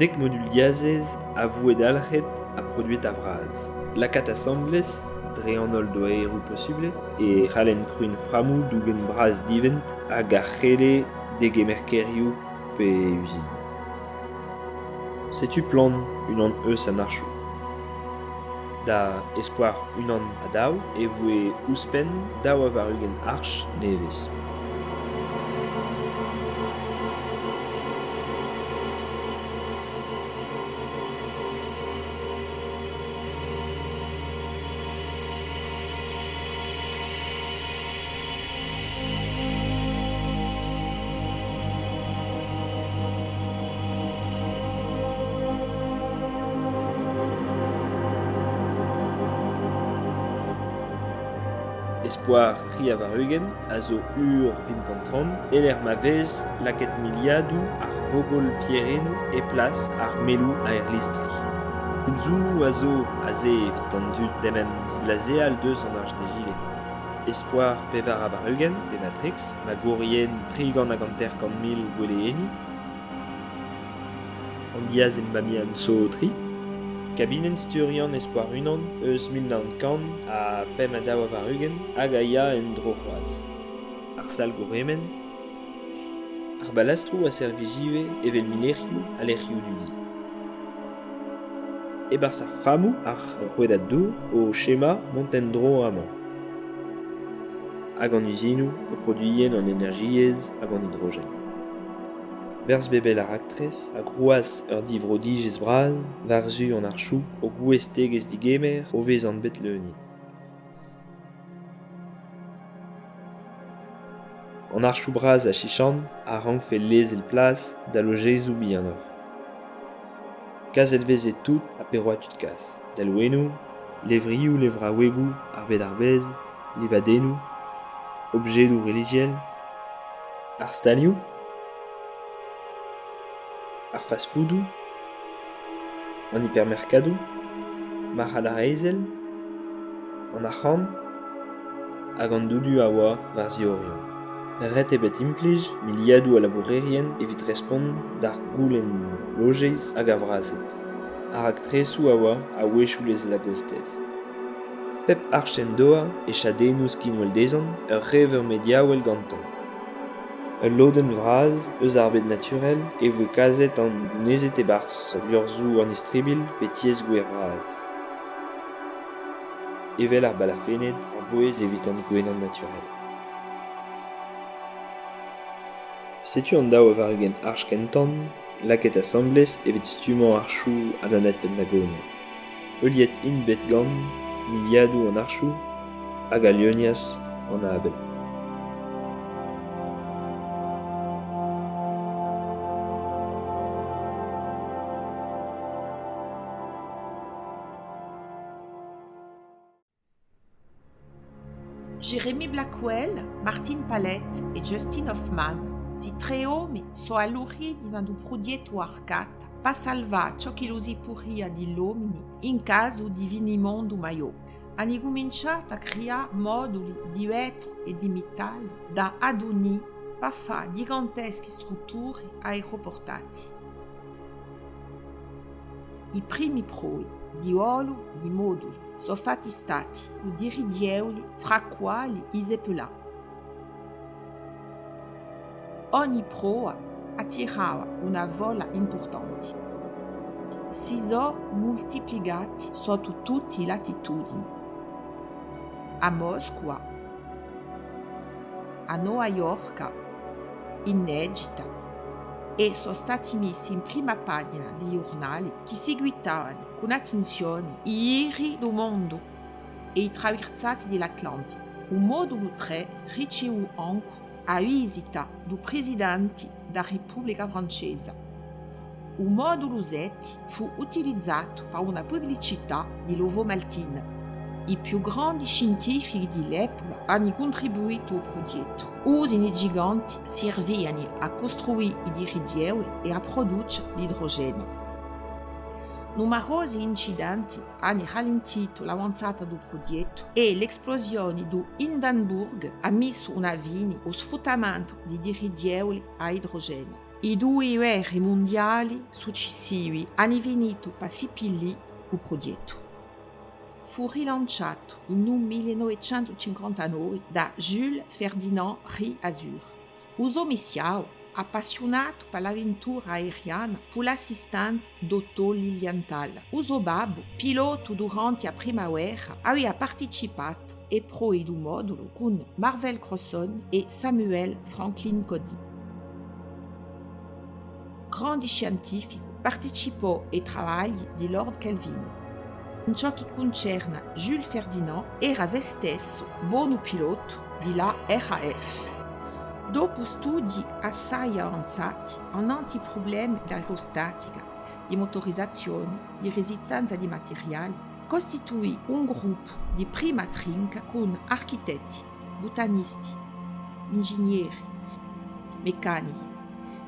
Dek modul diazez a vouet alc'het a produet a vraz. Lakat assemblez, dre an ol do aerou posible, e c'hallen kruin framou dougen braz divent hag ar c'hele deg emerkerioù pe usin. Setu plan unan eus an archou. Da espoir unan a daou e voe ouspen daou a varugen arch nevez. Espoir tri a varugen, a zo ur pimpantron, eler ma vez laket miliadou ar vogol fierenou e plas ar melou a er listri. Ulzounou a zo a ze evit an dud demem ziblazeal deus an arch de gilet. Espoir pevar a varugen, pe matrix, ma gourien tri gant hag an ter kant mil gwele eni. An diaz em bami an so tri. Kabinen sturian espoir unan, eus milnan kan a pem a daou a varugen hag a ya en dro c'hoaz. Ar sal gouremen, ar balastrou a servi jive evel milerioù a lerioù du li. E bar sar framou ar c'houedat dour o schema monten dro amañ. Hag an usinou o produien an energiez hag an hydrogen. Berz bebel ar aktrez, a grouaz ur divro digez braz, varzu an archou, o gouestegez digemer, o vez an bet leuni. An archou braz a chichan, a rank fe lez el plas, da lojezou bihanor. Kazet vez et tout a peroa tud kas. Da louenou, levriou levra wegou, ar bet ar bez, levadenou, objedou religiel, ar stalioù, ar fast-foodou, an hypermercadou, mar ad ar eizel, an arc'hant, hag an doudu a oa var ziorion. Ret ebet implij, miliadou a labourerien evit respond d'ar goulenn lojeiz hag a vrazet. Ar aktresou a oa a wechou les lagostez. Pep archen doa e chadennou skinwel dezan ur rever mediaouel gantan. Un loden vraz, eus ar bet naturel, e voe kazet an nezet e bars, liorzou an istribil pe tiez gwer vraz. Evel ar balafened, ar boez evit an gwenan naturel. Setu an daou a varugen arch kentan, laket assemblez evit stumant archou an anet pentagonet. Euliet in bet gant, miliadou an archou, hag a lionias an a abel.
Jeremy Blackwell, Martin Palette et Justin Hoffman si treo mi so aluri di vandu prudiet war kat per salvare ciò che lo si puria di uomini in caso di venimento maior. Hanno cominciato a creare moduli di vetro e di metallo da adunì per fare gigantesche strutture aeroportati. I primi proi di olo di moduli sono fatti stati con dirigievoli fra quali i Zeppelin. Ogni proa attirava una vola importante. Si sono moltiplicati sotto tutte le latitudini. A Mosca, a New York, in Egitto, e sono stati messi in prima pagina di giornali che seguitavano con attenzione i giri del mondo e i traversati dell'Atlantico. Un modulo 3 ricevù anche la visita del Presidente della Repubblica Francese. Un modulo 7 fu utilizzato per una pubblicità di Lovo Maltin. I più grandi scientifici dell'epoca hanno contribuito al progetto. Usine giganti servivano a costruire i dirigievoli e a produrre l'idrogeno. Numerosi incidenti hanno rallentito l'avanzata del progetto e l'esplosione di Hindenburg ha messo una fine allo sfruttamento di dirigievoli a idrogeno. I 2 guerre mondiali successivi hanno finito per seppellire il progetto. Fu rilanciato in 1959 da Jules Ferdinand Riazur. Uso iniziale, appassionato per l'avventura aeriana, fu l'assistente Otto Lilienthal. Uso babbo, pilota durante la prima guerra, aveva partecipato e prodotto un modulo con Marvel Crosson e Samuel Franklin Cody. Grande scientifico, partecipò ai lavori di Lord Kelvin. In ciò che concerne Jules Ferdinand, era se stesso buon pilota della RAF. Dopo studi assai avanzati, annanti problemi di aerostatica, di motorizzazione, di resistenza di materiali, costituì un gruppo di prima trinca con architetti, botanisti, ingegneri, meccanici.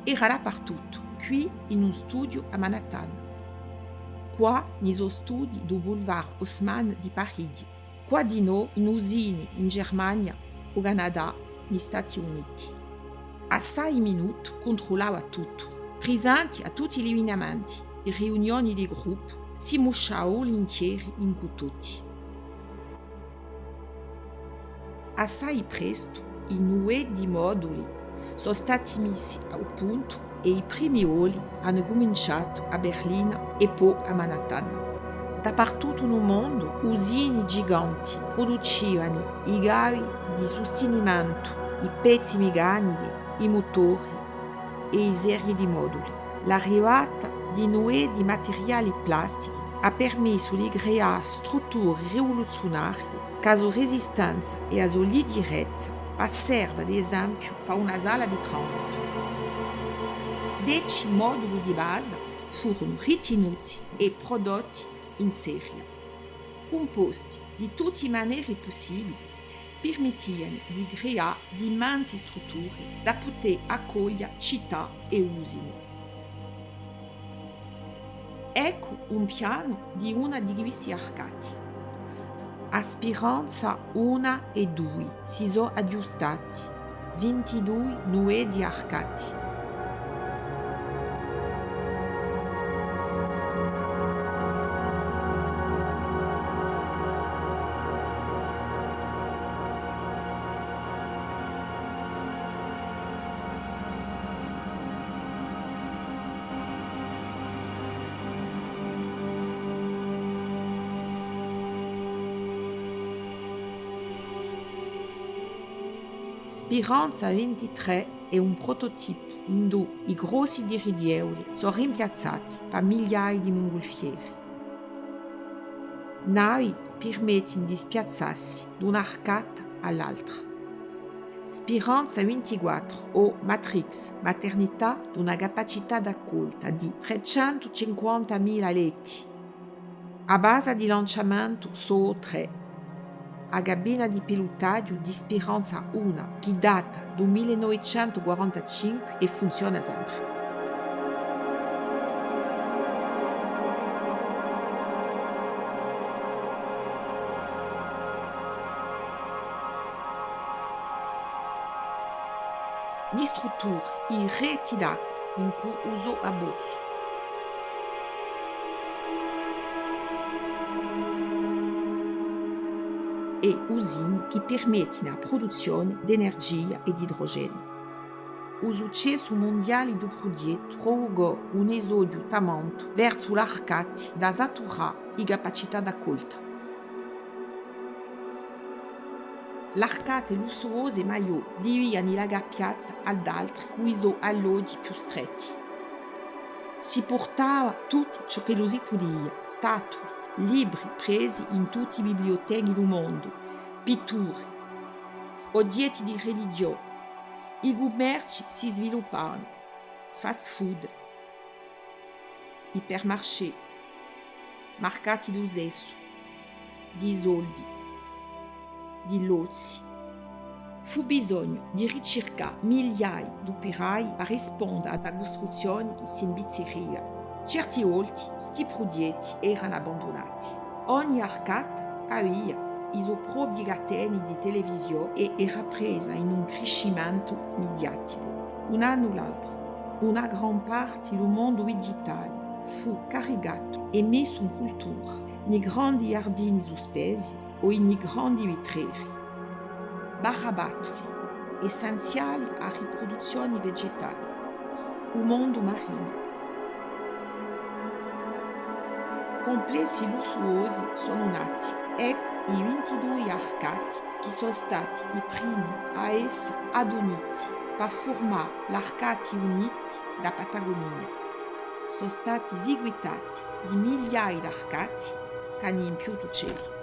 Era dappertutto, qui in un studio a Manhattan. Qua nei studi del Boulevard Haussmann di Parigi, qua di no in usine in Germania o Canada, negli Stati Uniti. A 6 minuti controllava tutto, presente a tutti gli lineamenti e riunioni di gruppo, si mosciava volentieri in tutti. Assai presto i 9 di moduli sono stati messi al punto e i primi voli hanno cominciato a Berlino e poi a Manhattan. Dappertutto nel mondo, usine giganti producevano i cavi di sostenimento, i pezzi meccanici, i motori e i serie di moduli. L'arrivata di nuovi di materiali plastici ha permesso di creare strutture rivoluzionarie che hanno resistenza e solidità per servire ad esempio per una sala di transito. 10 moduli di base furono ritenuti e prodotti in serie. Composti di tutte le maniere possibili, permettevano di creare immense strutture da poter accogliere città e usine. Ecco un piano di una di questi arcati. A Speranza 1 e 2 si sono aggiustati 22 nuovi arcati. Speranza 23 è un prototipo in cui i grossi dirigievoli sono rimpiazzati da migliaia di mongolfiere. Navi permettono di spiazzarsi da un'arcata all'altra. Speranza 24 o Matrix, maternità di una capacità d'accolta di 350.000 letti. A base di lanciamento solo 3. A cabina di pilotaggio di Speranza 1, che data del 1945 e funziona sempre. ni strutture, i reti d'acqua in cui uso abbozzo. E usine che permettono la produzione di energia e di idrogeno. Il successo mondiale del progetto provocò un esodamento verso l'arcate da saturare le capacità d'accolta. L'arcate lussuose maggiore dividono la piazza ad altri cui sono alloggi più stretti. Si portava tutto ciò che lo si podia, statue, libri presi in tutte le biblioteche del mondo, pitture, oggetti di religione. I commerci si sviluppavano, fast food, ipermarché, mercati d'usesso, di soldi, di lozzi. Fu bisogno di ricercare migliaia di operai per rispondere alla costruzione che si imbizziria. Certi volte, questi progetti erano abbandonati. Ogni arcata aveva i suoi propri catene di televisione e era presa in un crescimento mediatico. Un anno l'altro, una gran parte del mondo digitale fu caricato e messo in cultura, nei grandi giardini sospesi o nei grandi vitreri. Barabattoli, essenziali a riproduzioni vegetali. Un mondo marino. Complessi lussuosi sono nati. Ecco i 22 arcati che sono stati i primi a essere aduniti per formare l'Arcati Uniti da Patagonia. Sono stati seguitati di migliaia di arcati che hanno empiuto cieli.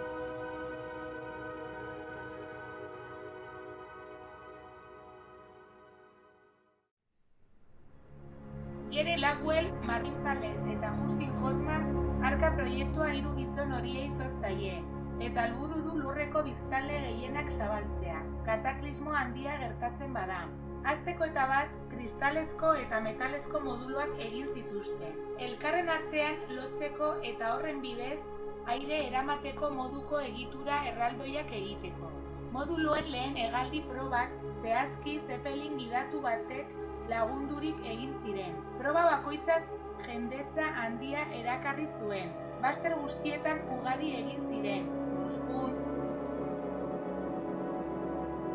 Jerry Blackwell, Martin Pallet eta Justin Hoffman arka proiektua 3 gizon horiei zor zaie, eta helburu du lurreko biztanle gehienak zabaltzea, kataklismo handia gertatzen bada. Hasteko eta bat, kristalezko eta metalezko moduluak egin zituzten. Elkarren artean lotzeko eta horren bidez, aire eramateko moduko egitura erraldoiak egiteko. Moduluen lehen hegaldi probak zehazki Zeppelin gidatu batek lagundurik egin ziren. Proba bakoitzak jendetza handia erakarri zuen. Baster guztietan ugari egin ziren. Moskun,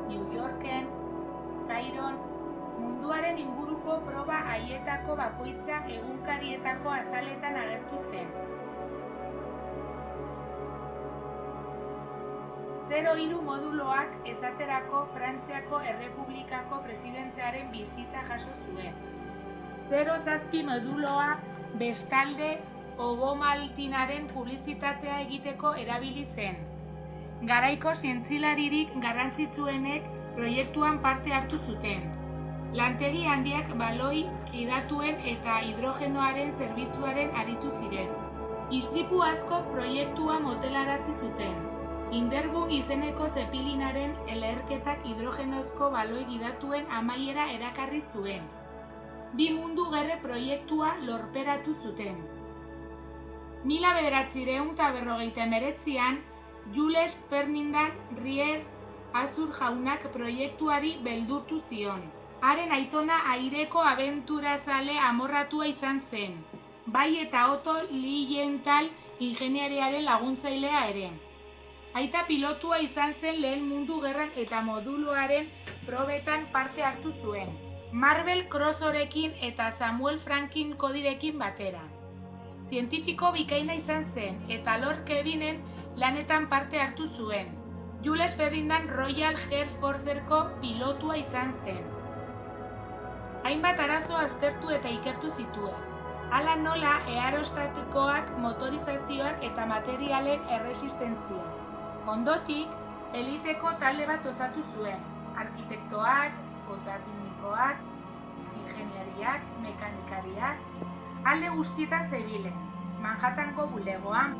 New Yorken, Kairon, munduaren inguruko proba haietako bakoitza egunkarietako azaletan agertu zen. 03 moduloak esaterako Frantziako Errepublikako presidentearen bisita jaso zuen. 07 moduloa bestalde Ovomaltinaren publizitatea egiteko erabili zen. Garaiko zientzilaririk garrantzitsuenek proiektuan parte hartu zuten. Lantegi handiak baloi hidatuen eta hidrogenoaren zerbitzuaren aritu ziren. Istripu asko proiektua motelarazi zuten. Hindenburg izeneko zepilinaren leherketak hidrogenozko baloi gidatuen amaiera erakarri zuen. Bi mundu gerre proiektua lorperatu zuten. 1959an, Jules Ferdinand Rier Azur jaunak proiektuari beldurtu zion. Haren aitona aireko abenturazale amorratua izan zen, bai eta Otto Lilienthal ingeniariaren laguntzailea ere. Aita pilotua izan zen lehen mundu gerran eta moduluaren probetan parte hartu zuen. Marvel Crossorekin eta Samuel Franklin Codirekin batera. Zientifiko bikaina izan zen eta Lord Kelvinen lanetan parte hartu zuen. Jules Ferdinand Royal Air Forceko pilotua izan zen. Hainbat arazo aztertu eta ikertu zituen. Hala nola aerostatikoak, motorizazioak eta materialen erresistentzia. Ondotik, eliteko talde bat osatu zuen. Arkitektoak, kontateknikoak, ingeniariak, mekanikariak, alde guztietan zebilen. Manhattanko bulegoan,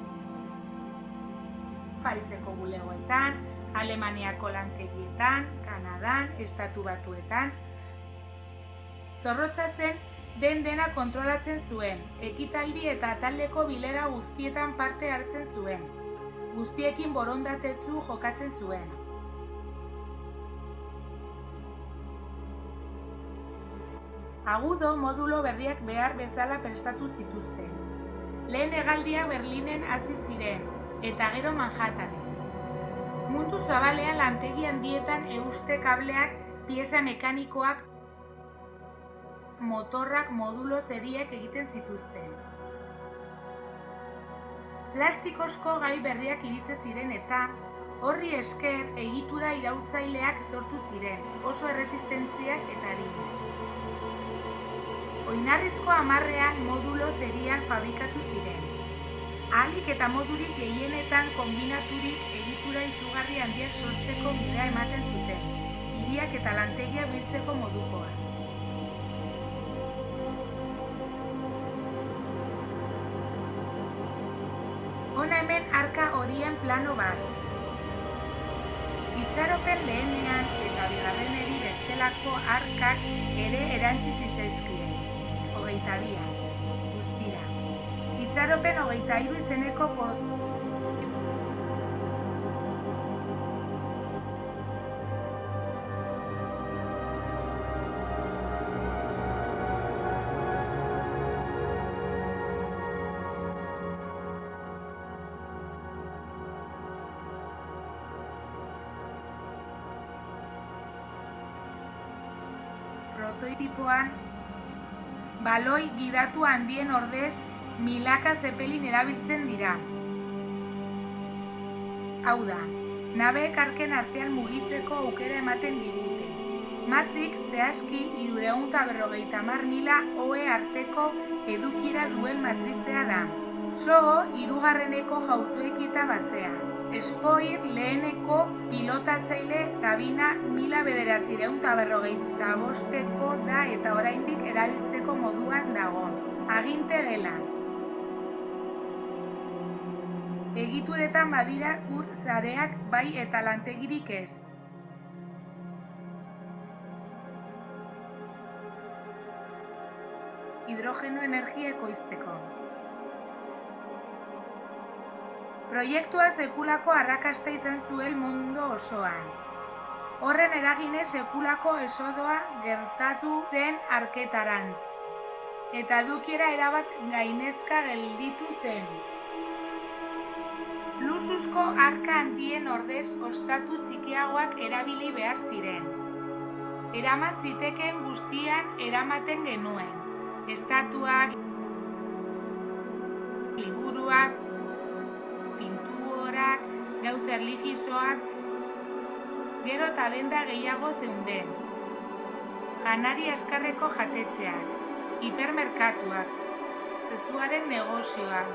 Pariseko bulegoetan, Alemaniako lantegietan, Kanadan, Estatu Batuetan. Zorrotza zen, dena kontrolatzen zuen, ekitaldi eta taldeko bilera guztietan parte hartzen zuen. Guztiekin borondatetsu jokatzen zuen. Agudo modulo berriak behar bezala prestatu zituzten. Lehen hegaldiak Berlinen hasi ziren, eta gero Manhattanen. Mundu zabalean lantegi handietan euste kableak, pieza mekanikoak, motorrak, modulo zeriak egiten zituzten. Plastikozko gai berriak iritze ziren eta horri esker egitura iraultzaileak sortu ziren, oso erresistentziak eta arinak. Oinarrizko hamarrean modulo zeriak fabrikatu ziren. Ahalik eta modurik gehienetan kombinaturik egitura izugarri handiak sortzeko bidea ematen zuten, hiriak eta lantegiak biltzeko modukoa. Hona hemen arka horien plano bat. Itxaropen lehenean eta bigarreneri bestelako arkak ere erantzi zitzaizkien. 22, guztira. Itxaropen 23 izeneko prototipoan baloi gidatu handien ordez milaka Zeppelin erabiltzen dira. Hau da, nabeek arken artean mugitzeko aukera ematen digute. Matrix zehazki 350.000 OE arteko edukira duen matrizea da. SOHO hirugarreneko jautuekita bazea. Spoir leheneko pilotatzaile kabina 1955ko da eta oraindik erabiltzeko moduan dago. Aginte gela. Egituretan badira ur sareak bai eta lantegirik ez. Hidrogeno energia ekoizteko. Proiektua sekulako arrakasta izan zuen mundu osoan. Horren eraginez sekulako esodoa gertatu zen arketarantz. Eta edukiera erabat gainezka gelditu zen. Luxuzko arka handien ordez ostatu txikiagoak erabili behar ziren. Eraman zitekeen guztian eramaten genuen. Estatuak, liburuak, pinturak, gauza erlijizoak, gero eta denda gehiago zeunden. Janari askarreko jatetxeak, hipermerkatuak, zezuaren negozioak,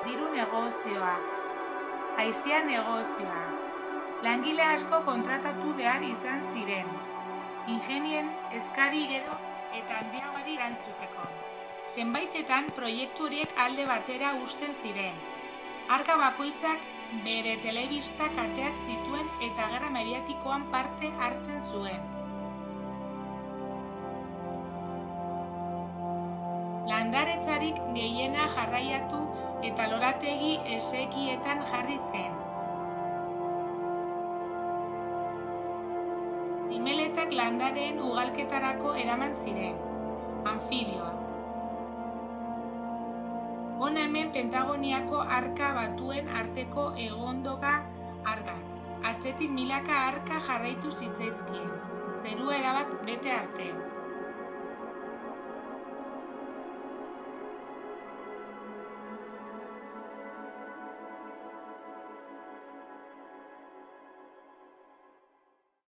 diru negozioa, aizia negozioa. Langile asko kontratatu behar izan ziren. Ingenien eskari gero eta handiagoari erantzuteko. Zenbaitetan proiektu horiek alde batera uzten ziren. Arka bakoitzak bere telebista kateak zituen eta gerra mediatikoan parte hartzen zuen. Landaretzarik gehiena jarraiatu eta lorategi esekietan jarri zen. Zimeletak landaren ugalketarako eraman ziren, anfibioak. Hona hemen Pentagoniako arka batuen arteko egondoka arkak. Atzetik milaka arka jarraitu zitzaizkien, zerua erabat bete arte.